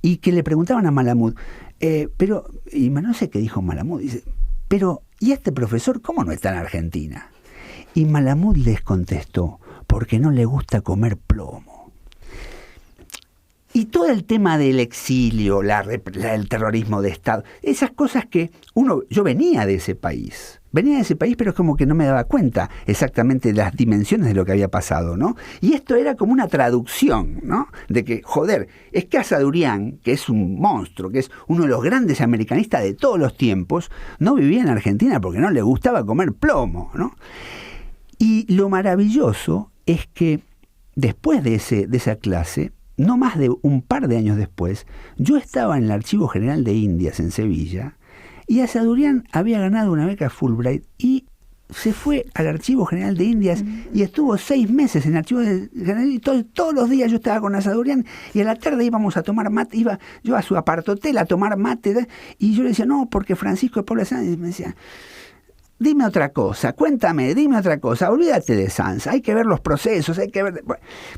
y que le preguntaban a Malamud, y no sé qué dijo Malamud, dice, pero, ¿y este profesor cómo no está en Argentina? Y Malamud les contestó, porque no le gusta comer plomo. Y todo el tema del exilio, el terrorismo de Estado, esas cosas que yo venía de ese país, pero es como que no me daba cuenta exactamente de las dimensiones de lo que había pasado, ¿no? Y esto era como una traducción, ¿no? De que, joder, es que Asadurian, que es un monstruo, que es uno de los grandes americanistas de todos los tiempos, no vivía en Argentina porque no le gustaba comer plomo, ¿no? Y lo maravilloso es que después de esa clase, no más de un par de años después, yo estaba en el Archivo General de Indias en Sevilla y Asadurian había ganado una beca Fulbright y se fue al Archivo General de Indias y estuvo 6 meses en el Archivo General y todos los días yo estaba con Asadurian y a la tarde íbamos a tomar mate, iba yo a su apartotel a tomar mate y yo le decía, no, porque Francisco de Paula Sanz, me decía, dime otra cosa, dime otra cosa, olvídate de Sanz, hay que ver los procesos, hay que ver...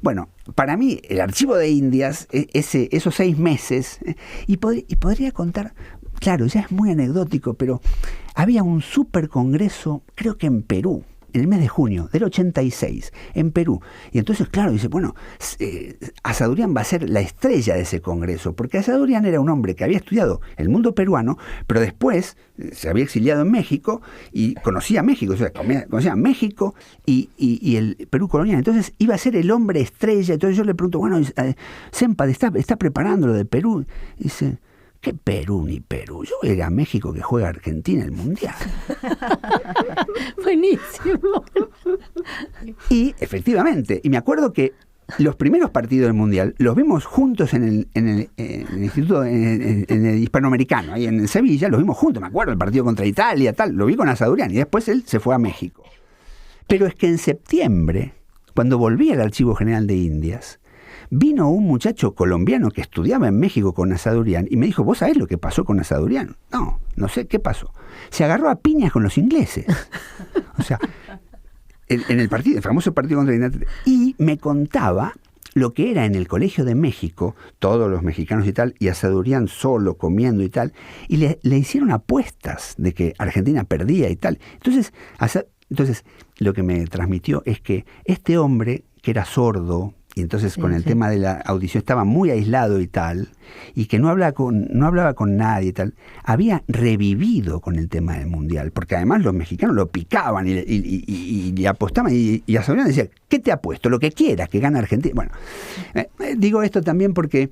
Bueno, para mí el Archivo de Indias, esos 6 meses, y podría contar, claro, ya es muy anecdótico, pero había un super congreso, creo que en Perú, en el mes de junio del 86, en Perú. Y entonces, claro, dice, bueno, Asadurian va a ser la estrella de ese congreso, porque Asadurian era un hombre que había estudiado el mundo peruano, pero después se había exiliado en México y conocía México, o sea, conocía México y el Perú colonial. Entonces iba a ser el hombre estrella. Entonces yo le pregunto, bueno, Sempat, ¿está preparando lo de Perú? Y dice, ¿qué Perú ni Perú? Yo voy a ir a México que juega Argentina el Mundial. Buenísimo. Y efectivamente, y me acuerdo que los primeros partidos del Mundial los vimos juntos en el instituto, en el hispanoamericano, ahí en Sevilla, los vimos juntos, me acuerdo, el partido contra Italia, tal, lo vi con Asadurian y después él se fue a México. Pero es que en septiembre, cuando volví al Archivo General de Indias, vino un muchacho colombiano que estudiaba en México con Asadurian y me dijo, ¿vos sabés lo que pasó con Asadurian? No sé, ¿qué pasó? Se agarró a piñas con los ingleses. O sea, en el famoso partido contra Inglaterra. Y me contaba lo que era en el Colegio de México, todos los mexicanos y tal, y Asadurian solo comiendo y tal, y le hicieron apuestas de que Argentina perdía y tal. Entonces, lo que me transmitió es que este hombre, que era sordo, y entonces con el tema de la audición estaba muy aislado y tal, y que no hablaba con nadie y tal, había revivido con el tema del Mundial, porque además los mexicanos lo picaban y le apostaban, y Asadurian decía, ¿qué te apuesto? Lo que quieras, que gane Argentina. Bueno, digo esto también porque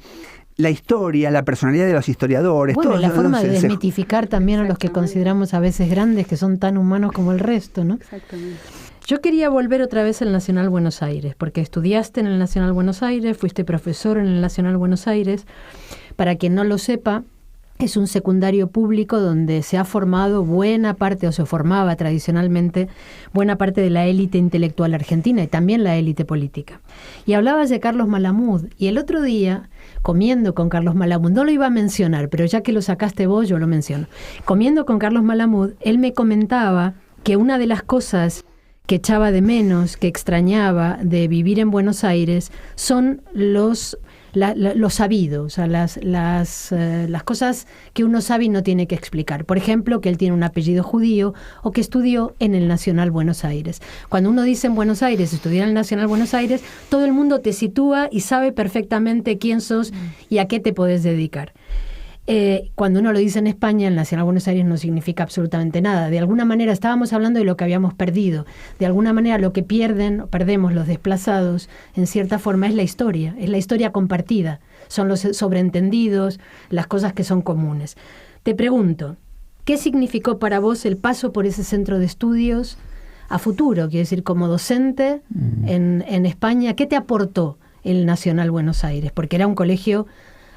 la historia, la personalidad de los historiadores... Bueno, la forma de desmitificar también a los que consideramos a veces grandes, que son tan humanos como el resto, ¿no? Exactamente. Yo quería volver otra vez al Nacional Buenos Aires, porque estudiaste en el Nacional Buenos Aires, fuiste profesor en el Nacional Buenos Aires. Para quien no lo sepa, es un secundario público donde se ha formado buena parte, o se formaba tradicionalmente, buena parte de la élite intelectual argentina y también la élite política. Y hablabas de Carlos Malamud, y el otro día, comiendo con Carlos Malamud, no lo iba a mencionar, pero ya que lo sacaste vos, yo lo menciono. Comiendo con Carlos Malamud, él me comentaba que una de las cosas que echaba de menos, que extrañaba de vivir en Buenos Aires, son los sabidos, o sea, las cosas que uno sabe y no tiene que explicar. Por ejemplo, que él tiene un apellido judío o que estudió en el Nacional Buenos Aires. Cuando uno dice en Buenos Aires, estudiar en el Nacional Buenos Aires, todo el mundo te sitúa y sabe perfectamente quién sos y a qué te podés dedicar. cuando uno lo dice en España, en Nacional Buenos Aires no significa absolutamente nada. De alguna manera estábamos hablando de lo que habíamos perdido. De alguna manera lo que perdemos los desplazados, en cierta forma es la historia compartida. Son los sobreentendidos, las cosas que son comunes. Te pregunto, ¿qué significó para vos el paso por ese centro de estudios a futuro? Quiero decir, como docente en España, ¿qué te aportó el Nacional Buenos Aires? Porque era un colegio,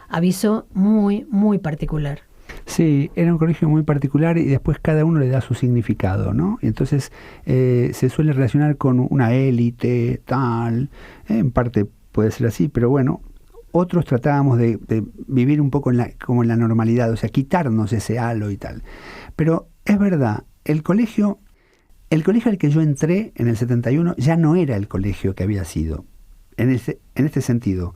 aviso, muy, muy particular. Sí, era un colegio muy particular y después cada uno le da su significado, ¿no? Y entonces se suele relacionar con una élite, tal, en parte puede ser así, pero bueno, otros tratábamos de vivir un poco como en la normalidad, o sea, quitarnos ese halo y tal. Pero es verdad, el colegio al que yo entré en el 71 ya no era el colegio que había sido, en este sentido.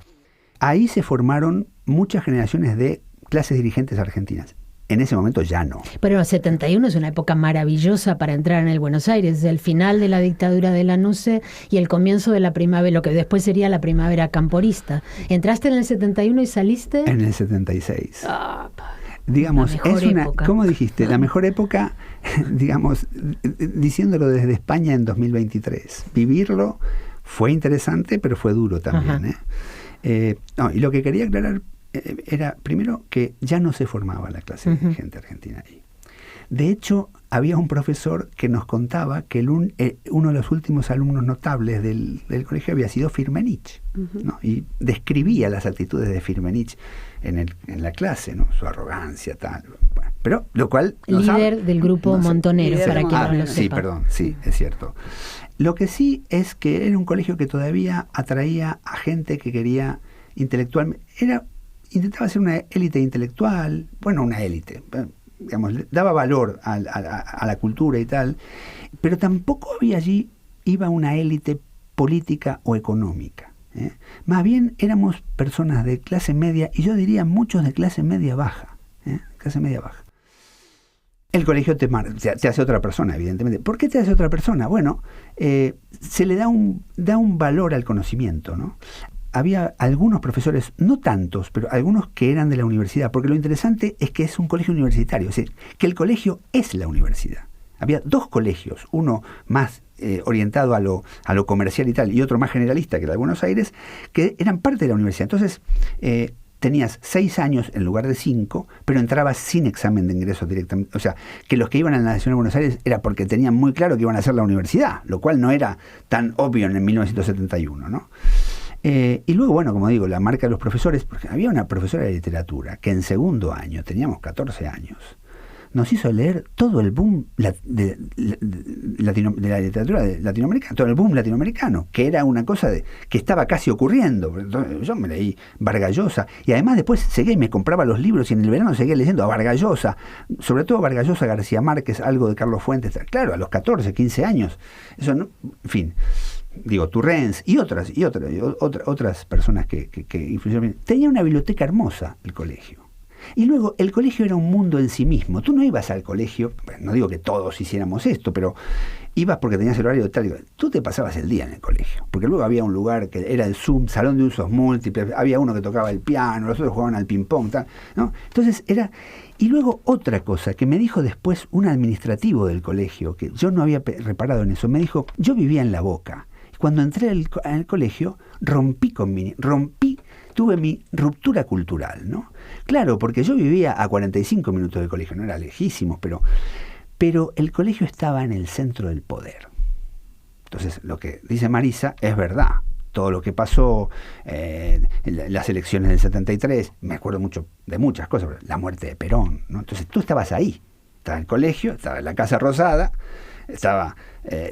Ahí se formaron muchas generaciones de clases dirigentes argentinas. En ese momento ya no. Pero el 71 es una época maravillosa para entrar en el Buenos Aires, el final de la dictadura de Lanuse y el comienzo de la primavera, lo que después sería la primavera camporista. ¿Entraste en el 71 y saliste? En el 76. Digamos, es una, época. ¿Cómo dijiste? La mejor época, digamos, diciéndolo desde España en 2023. Vivirlo fue interesante, pero fue duro también. Y lo que quería aclarar era, primero, que ya no se formaba la clase dirigente argentina ahí. De hecho, había un profesor que nos contaba que uno de los últimos alumnos notables del colegio había sido Firmenich, ¿no? Y describía las actitudes de Firmenich en la clase, ¿no? Su arrogancia, tal. Bueno, pero lo cual... Líder del grupo Montonero, para quien no lo sepa. Sí, perdón, sí, es cierto. Lo que sí es que era un colegio que todavía atraía a gente que quería intelectualmente... Intentaba ser una élite intelectual, bueno, una élite, digamos, daba valor a la cultura y tal, pero tampoco iba una élite política o económica. Más bien éramos personas de clase media, y yo diría muchos de clase media baja. Clase media baja. El colegio te hace otra persona, evidentemente. ¿Por qué te hace otra persona? Bueno, se le da un valor al conocimiento, ¿no? Había algunos profesores, no tantos, pero algunos que eran de la universidad, porque lo interesante es que es un colegio universitario, es decir, que el colegio es la universidad. Había dos colegios, uno más orientado a lo comercial y tal, y otro más generalista, que era de Buenos Aires, que eran parte de la universidad. Entonces, tenías 6 años en lugar de 5, pero entrabas sin examen de ingreso directamente. O sea, que los que iban a la Nacional de Buenos Aires era porque tenían muy claro que iban a hacer la universidad, lo cual no era tan obvio en 1971, ¿no? Y luego, bueno, como digo, la marca de los profesores, porque había una profesora de literatura que en segundo año, teníamos 14 años, nos hizo leer todo el boom de la literatura latinoamericana, todo el boom latinoamericano, que era una cosa que estaba casi ocurriendo. Entonces, yo me leí Vargas Llosa, y además después seguía y me compraba los libros, y en el verano seguía leyendo a Vargas Llosa, sobre todo Vargas Llosa, García Márquez, algo de Carlos Fuentes, claro, a los 14, 15 años, eso no, en fin. Digo, Turrens y otras personas que influyeron. Tenía una biblioteca hermosa el colegio. Y luego el colegio era un mundo en sí mismo. Tú no ibas al colegio, no digo que todos hiciéramos esto, pero ibas porque tenías el horario de tal. Tú te pasabas el día en el colegio, porque luego había un lugar que era el Zoom, salón de usos múltiples, había uno que tocaba el piano, los otros jugaban al ping-pong, tal, ¿no? Entonces era... Y luego otra cosa que me dijo después un administrativo del colegio, que yo no había reparado en eso, me dijo, yo vivía en La Boca. Cuando entré al colegio, tuve mi ruptura cultural, ¿no? Claro, porque yo vivía a 45 minutos del colegio, no era lejísimo, pero el colegio estaba en el centro del poder. Entonces, lo que dice Marisa es verdad. Todo lo que pasó, las elecciones del 73, me acuerdo mucho de muchas cosas, la muerte de Perón, ¿no? Entonces, tú estabas ahí, estaba el colegio, estaba la Casa Rosada, estaba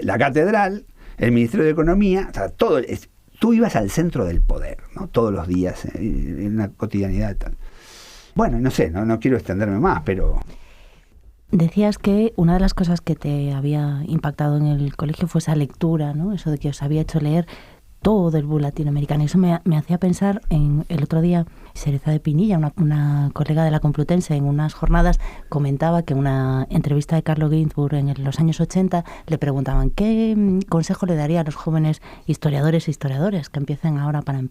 la catedral, el Ministerio de Economía, o sea, tú ibas al centro del poder, ¿no? Todos los días, en una cotidianidad tal. Bueno, no sé, no quiero extenderme más, pero... Decías que una de las cosas que te había impactado en el colegio fue esa lectura, ¿no? Eso de que os había hecho leer. todo el boom latinoamericano. Y eso me hacía pensar en el otro día, Cereza de Pinilla, una colega de la Complutense, en unas jornadas comentaba que en una entrevista de Carlo Ginzburg en los años 80 le preguntaban qué consejo le daría a los jóvenes historiadores e historiadoras que empiezan ahora para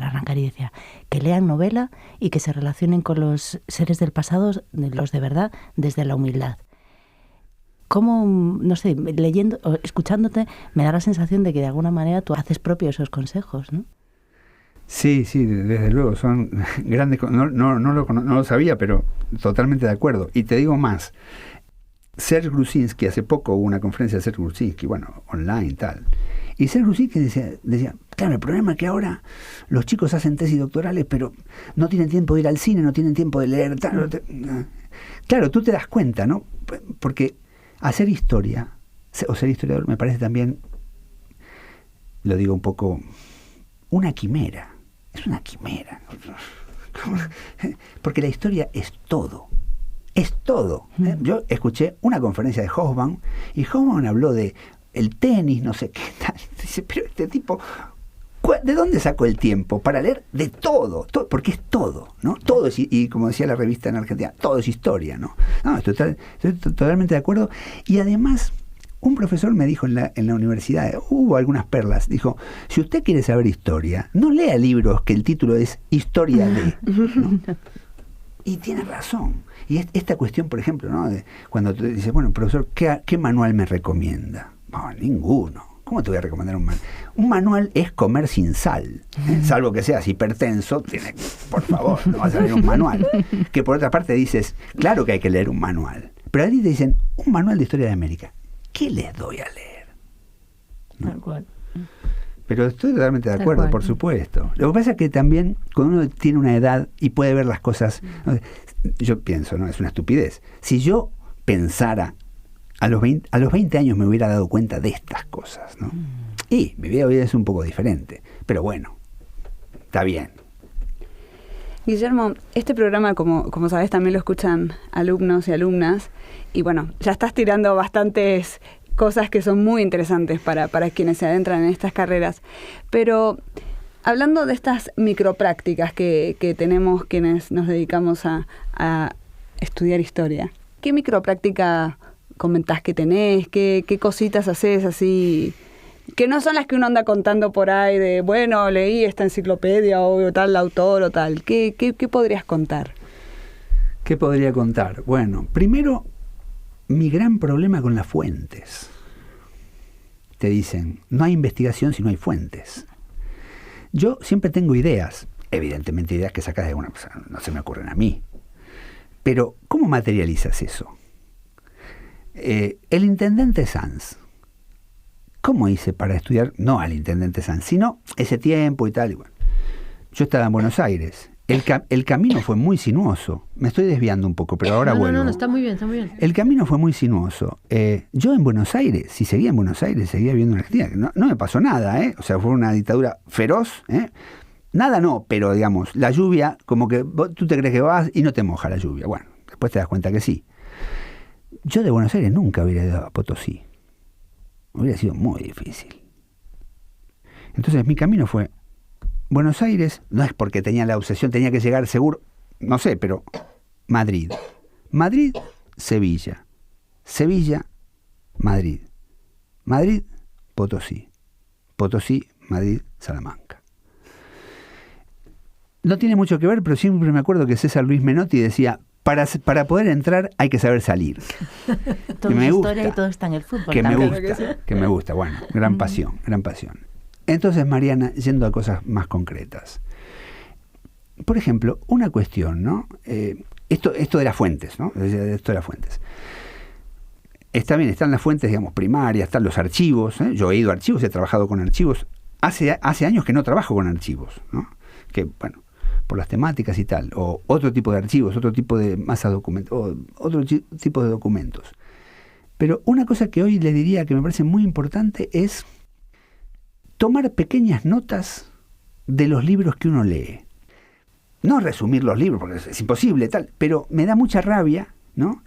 arrancar, y decía que lean novela y que se relacionen con los seres del pasado, los de verdad, desde la humildad. Como, no sé, leyendo o escuchándote, me da la sensación de que de alguna manera tú haces propio esos consejos, ¿no? Sí, desde luego, son grandes... No lo sabía, pero totalmente de acuerdo. Y te digo más, Serge Grusinski, hace poco hubo una conferencia de Serge Grusinski, bueno, online y tal. Y Serge Grusinski decía, claro, el problema es que ahora los chicos hacen tesis doctorales, pero no tienen tiempo de ir al cine, no tienen tiempo de leer, tal. Claro, tú te das cuenta, ¿no? Porque hacer historia, o ser historiador, me parece también, lo digo un poco, una quimera. Es una quimera. Porque la historia es todo. Es todo. Yo escuché una conferencia de Hobsbawm, y Hobsbawm habló de el tenis, no sé qué tal. Dice, pero este tipo, ¿de dónde sacó el tiempo para leer de todo? Porque es todo, ¿no? Todo es, y como decía la revista en Argentina, todo es historia, ¿no? No, estoy totalmente de acuerdo. Y además, un profesor me dijo en la universidad, hubo algunas perlas, dijo, si usted quiere saber historia, no lea libros que el título es Historia de, ¿no? Y tiene razón. Y esta cuestión, por ejemplo, ¿no? Cuando tú dices, bueno, profesor, ¿qué manual me recomienda? No, ninguno. ¿Cómo te voy a recomendar un manual? Un manual es comer sin sal, salvo que seas hipertenso, por favor, no vas a leer un manual. Que por otra parte dices, claro que hay que leer un manual, pero ahí te dicen, un manual de historia de América, ¿qué les doy a leer? ¿No? Tal cual. Pero estoy totalmente de acuerdo, por supuesto. Lo que pasa es que también cuando uno tiene una edad y puede ver las cosas, yo pienso, ¿no? Es una estupidez. Si yo pensara a los 20 años me hubiera dado cuenta de estas cosas, ¿no? Y mi vida hoy es un poco diferente, pero bueno, está bien. Guillermo, este programa, como sabes, también lo escuchan alumnos y alumnas, y bueno, ya estás tirando bastantes cosas que son muy interesantes para quienes se adentran en estas carreras, pero hablando de estas microprácticas que tenemos quienes nos dedicamos a estudiar historia, ¿qué micropráctica comentás que tenés? ¿Qué cositas haces así? Que no son las que uno anda contando por ahí de, bueno, leí esta enciclopedia o tal autor o tal. ¿Qué podrías contar? ¿Qué podría contar? Bueno, primero, mi gran problema con las fuentes. Te dicen, no hay investigación si no hay fuentes. Yo siempre tengo ideas, evidentemente ideas que sacas de alguna persona, no se me ocurren a mí. Pero, ¿cómo materializas eso? El intendente Sanz, ¿cómo hice para estudiar? No al intendente Sanz, sino ese tiempo y tal. Y bueno, yo estaba en Buenos Aires. El camino fue muy sinuoso. Me estoy desviando un poco, pero ahora vuelvo. No, está muy bien, está muy bien. El camino fue muy sinuoso. Yo en Buenos Aires, si seguía en Buenos Aires, seguía viviendo en Argentina. No me pasó nada, ¿eh? O sea, fue una dictadura feroz, ¿eh? Nada no, pero digamos, la lluvia, como que tú te crees que vas y no te moja la lluvia. Bueno, después te das cuenta que sí. Yo de Buenos Aires nunca hubiera ido a Potosí. Hubiera sido muy difícil. Entonces mi camino fue Buenos Aires, no es porque tenía la obsesión, tenía que llegar seguro, no sé, pero Madrid. Madrid, Sevilla. Sevilla, Madrid. Madrid, Potosí. Potosí, Madrid, Salamanca. No tiene mucho que ver, pero siempre me acuerdo que César Luis Menotti decía, para poder entrar hay que saber salir. Todo es historia y todo está en el fútbol. Que me gusta, bueno, gran pasión, gran pasión. Entonces, Mariana, yendo a cosas más concretas. Por ejemplo, una cuestión, ¿no? Esto de las fuentes, ¿no? Esto de las fuentes. Está bien, están las fuentes, digamos, primarias, están los archivos, ¿eh? Yo he ido a archivos, he trabajado con archivos. Hace años que no trabajo con archivos, ¿no? Que, bueno, por las temáticas y tal, o otro tipo de archivos, otro tipo de masa de documentos, otro tipo de documentos. Pero una cosa que hoy le diría que me parece muy importante es tomar pequeñas notas de los libros que uno lee. No resumir los libros, porque es imposible, tal, pero me da mucha rabia, ¿no?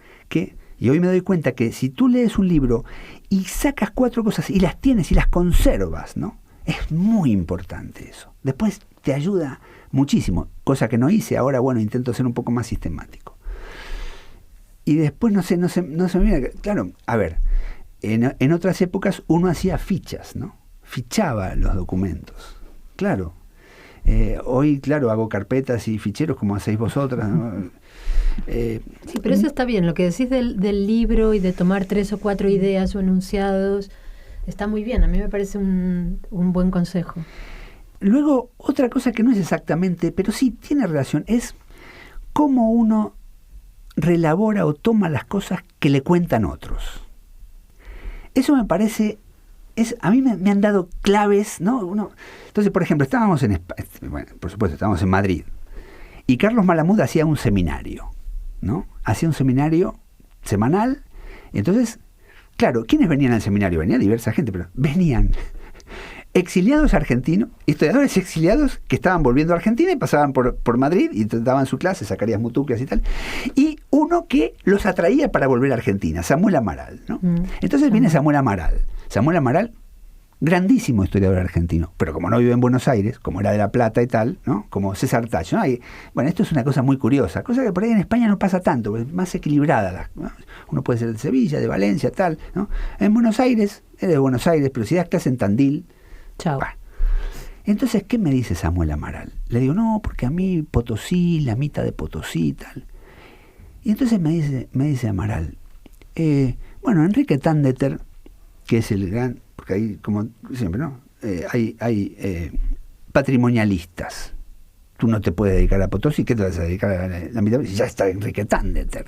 Y hoy me doy cuenta que si tú lees un libro y sacas 4 cosas y las tienes y las conservas, ¿no? Es muy importante eso. Después te ayuda muchísimo, cosa que no hice. Ahora, bueno, intento ser un poco más sistemático. Y después, no se me viene... Claro, a ver, en otras épocas uno hacía fichas, ¿no? Fichaba los documentos. Claro. Hoy, claro, hago carpetas y ficheros como hacéis vosotras, ¿no? Sí, pero eso está bien. Lo que decís del libro y de tomar 3 o 4 ideas o enunciados, está muy bien. A mí me parece un buen consejo. Luego, otra cosa que no es exactamente, pero sí tiene relación, es cómo uno relabora o toma las cosas que le cuentan otros. Eso me parece... a mí me han dado claves, ¿no? Entonces, por ejemplo, estábamos por supuesto, estábamos en Madrid, y Carlos Malamud hacía un seminario, ¿no? Hacía un seminario semanal. Entonces, claro, ¿quiénes venían al seminario? Venía diversa gente, pero venían exiliados argentinos, historiadores exiliados que estaban volviendo a Argentina y pasaban por Madrid y daban su clase, Zacarías Mutuclias y tal, y uno que los atraía para volver a Argentina, Samuel Amaral, ¿no? Entonces viene Samuel Amaral, grandísimo historiador argentino, pero como no vive en Buenos Aires, como era de La Plata y tal, ¿no? Como César Tacho, ¿no? Bueno, esto es una cosa muy curiosa, cosa que por ahí en España no pasa tanto, es más equilibrada, ¿no? Uno puede ser de Sevilla, de Valencia, tal, ¿no? En Buenos Aires, es de Buenos Aires, pero si das clase en Tandil, chao. Bueno. Entonces, ¿qué me dice Samuel Amaral? Le digo, no, porque a mí Potosí, la mitad de Potosí y tal. Y entonces me dice Amaral, bueno, Enrique Tándeter, que es el gran, porque ahí, como siempre, ¿no? Hay patrimonialistas. Tú no te puedes dedicar a Potosí, ¿qué te vas a dedicar a la mitad? Ya está Enrique Tándeter.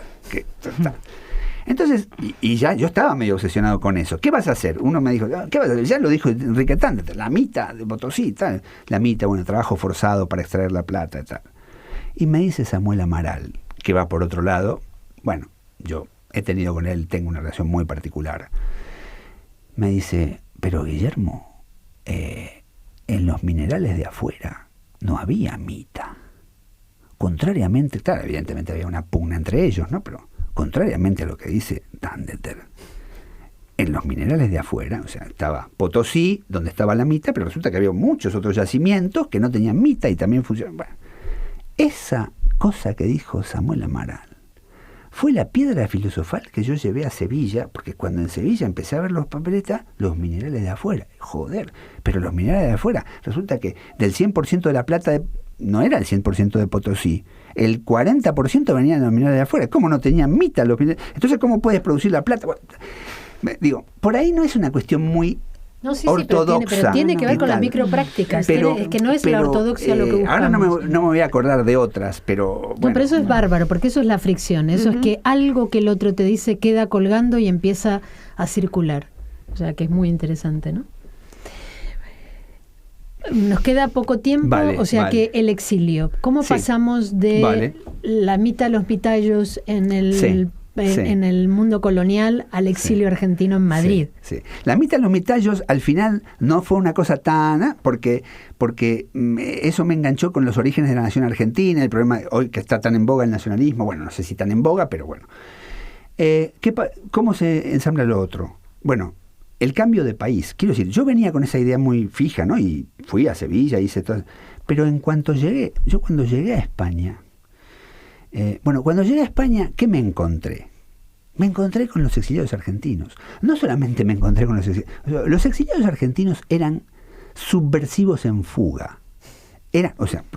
Entonces, y ya yo estaba medio obsesionado con eso. ¿Qué vas a hacer? Uno me dijo, ¿qué vas a hacer? Ya lo dijo Enrique Tándeter, la mitad de Potosí, tal. La mitad, bueno, trabajo forzado para extraer la plata y tal. Y me dice Samuel Amaral, que va por otro lado. Bueno, yo he tenido con él, tengo una relación muy particular. Me dice, pero Guillermo, en los minerales de afuera no había mita. Contrariamente, claro, evidentemente había una pugna entre ellos, ¿no? Pero contrariamente a lo que dice Tándeter, en los minerales de afuera, o sea, estaba Potosí, donde estaba la mita, pero resulta que había muchos otros yacimientos que no tenían mita y también funcionaban. Bueno, esa cosa que dijo Samuel Amaral fue la piedra filosofal que yo llevé a Sevilla, porque cuando en Sevilla empecé a ver los papeletas, los minerales de afuera, joder, pero los minerales de afuera, resulta que del 100% de la plata no era el 100% de Potosí, el 40% venían de los minerales de afuera. ¿Cómo no tenían mita los minerales? Entonces, ¿cómo puedes producir la plata? Bueno, digo, por ahí no es una cuestión muy ortodoxa. Pero tiene que ver con las microprácticas. Es que no es la ortodoxia lo que buscamos. Ahora no me voy a acordar de otras, pero bueno. No, pero eso es bárbaro, porque eso es la fricción. Eso es que algo que el otro te dice queda colgando y empieza a circular. O sea, que es muy interesante, ¿no? Nos queda poco tiempo, o sea que el exilio. ¿Cómo pasamos de la mitad de los pitayos en el mundo colonial al exilio argentino en Madrid? Sí. La mitad de los mitayos al final no fue una cosa tan... porque eso me enganchó con los orígenes de la nación argentina, el problema hoy que está tan en boga el nacionalismo, bueno, no sé si tan en boga, pero bueno. ¿Cómo se ensambla lo otro? Bueno, el cambio de país. Quiero decir, yo venía con esa idea muy fija, ¿no? Y fui a Sevilla, hice todo. Pero cuando llegué a España, cuando llegué a España, ¿qué me encontré? Me encontré con los exiliados argentinos. No solamente me encontré con los exiliados. Los exiliados argentinos eran subversivos en fuga.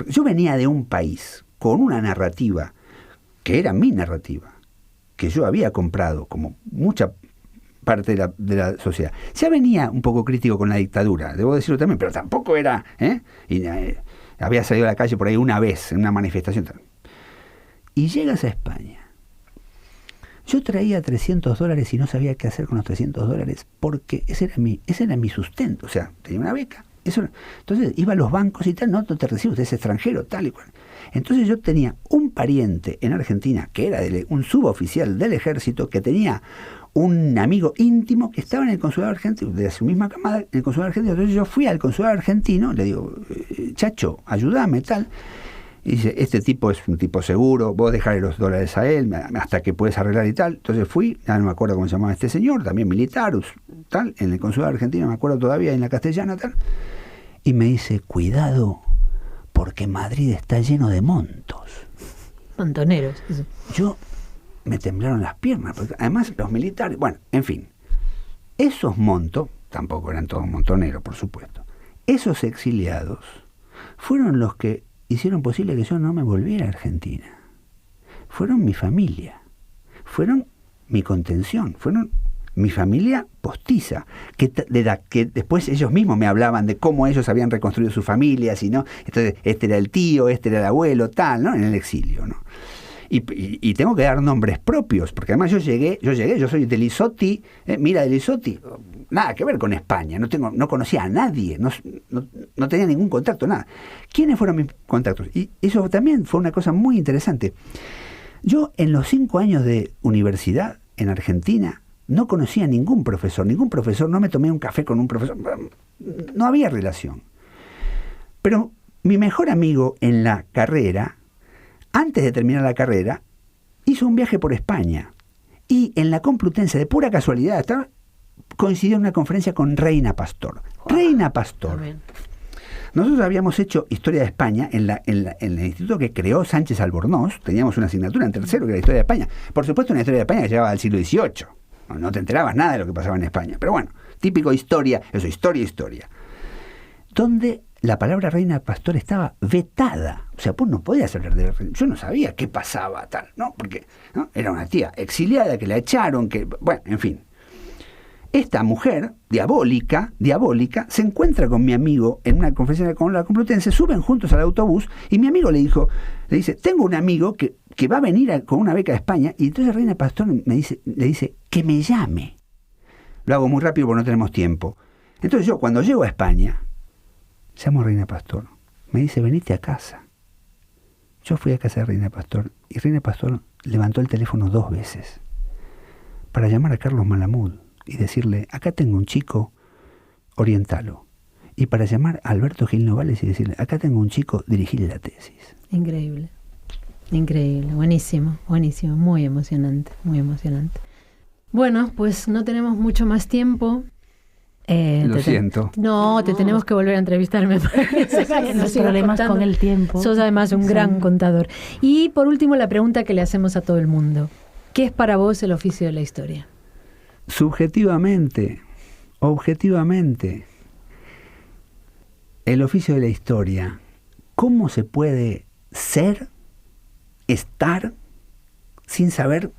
Yo venía de un país con una narrativa que era mi narrativa, que yo había comprado como mucha parte de la sociedad. Ya venía un poco crítico con la dictadura, debo decirlo también, pero tampoco era... había salido a la calle por ahí una vez, en una manifestación. Y llegas a España. Yo traía $300 y no sabía qué hacer con los $300 porque ese era mi sustento. O sea, tenía una beca. Entonces iba a los bancos y tal, no te recibo, usted es extranjero, tal y cual. Entonces yo tenía un pariente en Argentina que era un suboficial del ejército que tenía un amigo íntimo que estaba en el consulado argentino, de su misma camada, en el consulado argentino. Entonces yo fui al consulado argentino, le digo, chacho, ayúdame, tal. Y dice, este tipo es un tipo seguro, vos dejarle los dólares a él hasta que puedes arreglar y tal. Entonces fui, ya no me acuerdo cómo se llamaba este señor, también militar, tal, en el consulado argentino, me acuerdo todavía, en la Castellana, tal. y me dice, cuidado, porque Madrid está lleno de montos. Montoneros. Eso. Yo me temblaron las piernas, porque además los militares, bueno, en fin, esos montos, tampoco eran todos montoneros, por supuesto, esos exiliados fueron los que hicieron posible que yo no me volviera a Argentina. Fueron mi familia, fueron mi contención, fueron mi familia postiza, que después ellos mismos me hablaban de cómo ellos habían reconstruido sus familias, y no, entonces este era el tío, este era el abuelo, tal, ¿no? En el exilio, ¿no? Y tengo que dar nombres propios, porque además yo soy de Lizotti, Mira de Lizotti, nada que ver con España, no conocía a nadie, no tenía ningún contacto, nada. ¿Quiénes fueron mis contactos? Y eso también fue una cosa muy interesante. Yo en los 5 años de universidad en Argentina no conocía a ningún profesor, no me tomé un café con un profesor, no había relación. Pero mi mejor amigo en la carrera, antes de terminar la carrera, hizo un viaje por España. Y en la Complutense, de pura casualidad, coincidió en una conferencia con Reina Pastor. Reina Pastor. Amén. Nosotros habíamos hecho Historia de España en el instituto que creó Sánchez Albornoz. Teníamos una asignatura en tercero que era Historia de España. Por supuesto, una Historia de España que llegaba al siglo XVIII. No te enterabas nada de lo que pasaba en España. Pero bueno, típico historia, eso, historia. Donde la palabra Reina Pastor estaba vetada. O sea, pues no podías hablar de... Yo no sabía qué pasaba, tal, ¿no? Porque ¿no? Era una tía exiliada que la echaron, bueno, en fin. Esta mujer, diabólica, se encuentra con mi amigo en una conferencia con la Complutense, suben juntos al autobús y mi amigo le dice, tengo un amigo que va a venir con una beca de España, y entonces Reina Pastor le dice que me llame. Lo hago muy rápido porque no tenemos tiempo. Entonces yo, cuando llego a España, llamo a Reina Pastor, me dice, venite a casa. Yo fui a casa de Reina Pastor y Reina Pastor levantó el teléfono 2 veces para llamar a Carlos Malamud y decirle, acá tengo un chico, orientalo. Y para llamar a Alberto Gil Novales y decirle, acá tengo un chico, dirigirle la tesis. Increíble, buenísimo, muy emocionante. Bueno, pues no tenemos mucho más tiempo. Lo siento. No, te tenemos que volver a entrevistarme. Los problemas con el tiempo. Sos además un gran contador. Y por último, la pregunta que le hacemos a todo el mundo. ¿Qué es para vos el oficio de la historia? Subjetivamente, objetivamente, el oficio de la historia, ¿cómo se puede estar, sin saber?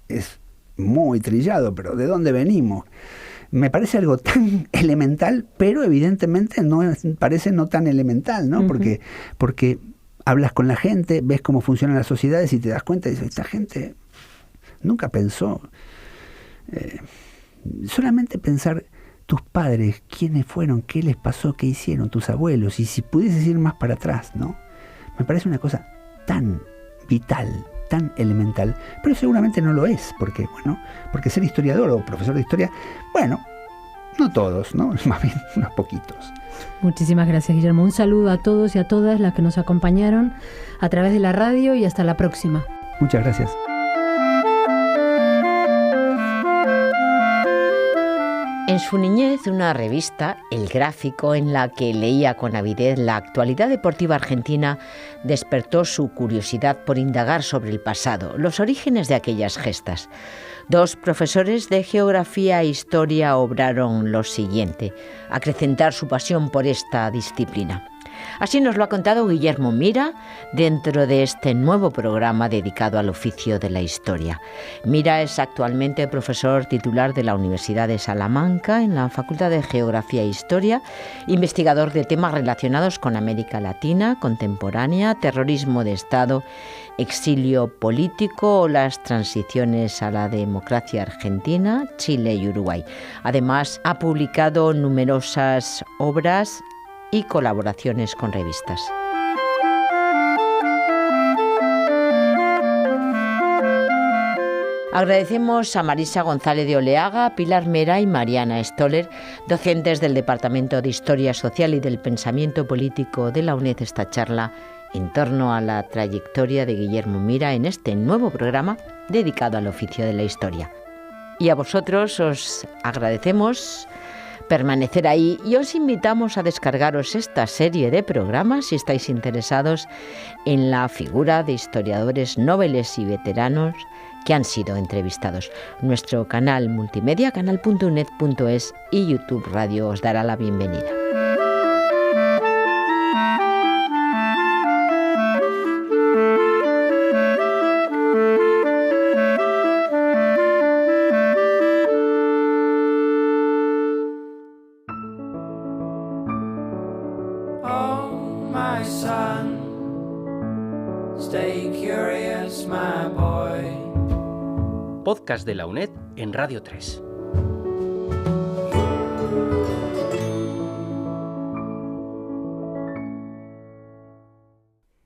Es muy trillado, pero ¿de dónde venimos? Me parece algo tan elemental, pero evidentemente parece no tan elemental, ¿no? Uh-huh. Porque hablas con la gente, ves cómo funcionan las sociedades y te das cuenta y dices, esta gente nunca pensó. Solamente pensar tus padres, quiénes fueron, qué les pasó, qué hicieron, tus abuelos, y si pudieses ir más para atrás, ¿no? Me parece una cosa tan vital, tan elemental, pero seguramente no lo es, porque ser historiador o profesor de historia, bueno, no todos, ¿no? Más bien unos poquitos. Muchísimas gracias, Guillermo. Un saludo a todos y a todas las que nos acompañaron a través de la radio y hasta la próxima. Muchas gracias. En su niñez, una revista, El Gráfico, en la que leía con avidez la actualidad deportiva argentina, despertó su curiosidad por indagar sobre el pasado, los orígenes de aquellas gestas. 2 profesores de geografía e historia obraron lo siguiente: acrecentar su pasión por esta disciplina. Así nos lo ha contado Guillermo Mira dentro de este nuevo programa dedicado al oficio de la historia. Mira es actualmente profesor titular de la Universidad de Salamanca en la Facultad de Geografía e Historia, investigador de temas relacionados con América Latina, contemporánea, terrorismo de Estado, exilio político o las transiciones a la democracia argentina, Chile y Uruguay. Además, ha publicado numerosas obras y colaboraciones con revistas. Agradecemos a Marisa González de Oleaga, Pilar Mera y Mariana Stoller, docentes del Departamento de Historia Social y del Pensamiento Político de la UNED, esta charla en torno a la trayectoria de Guillermo Mira en este nuevo programa dedicado al oficio de la historia. Y a vosotros os agradecemos permanecer ahí y os invitamos a descargaros esta serie de programas si estáis interesados en la figura de historiadores nobles y veteranos que han sido entrevistados. Nuestro canal multimedia, canal.unet.es y YouTube Radio os dará la bienvenida. Podcast de la UNED en Radio 3.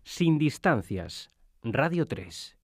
Sin distancias, Radio 3.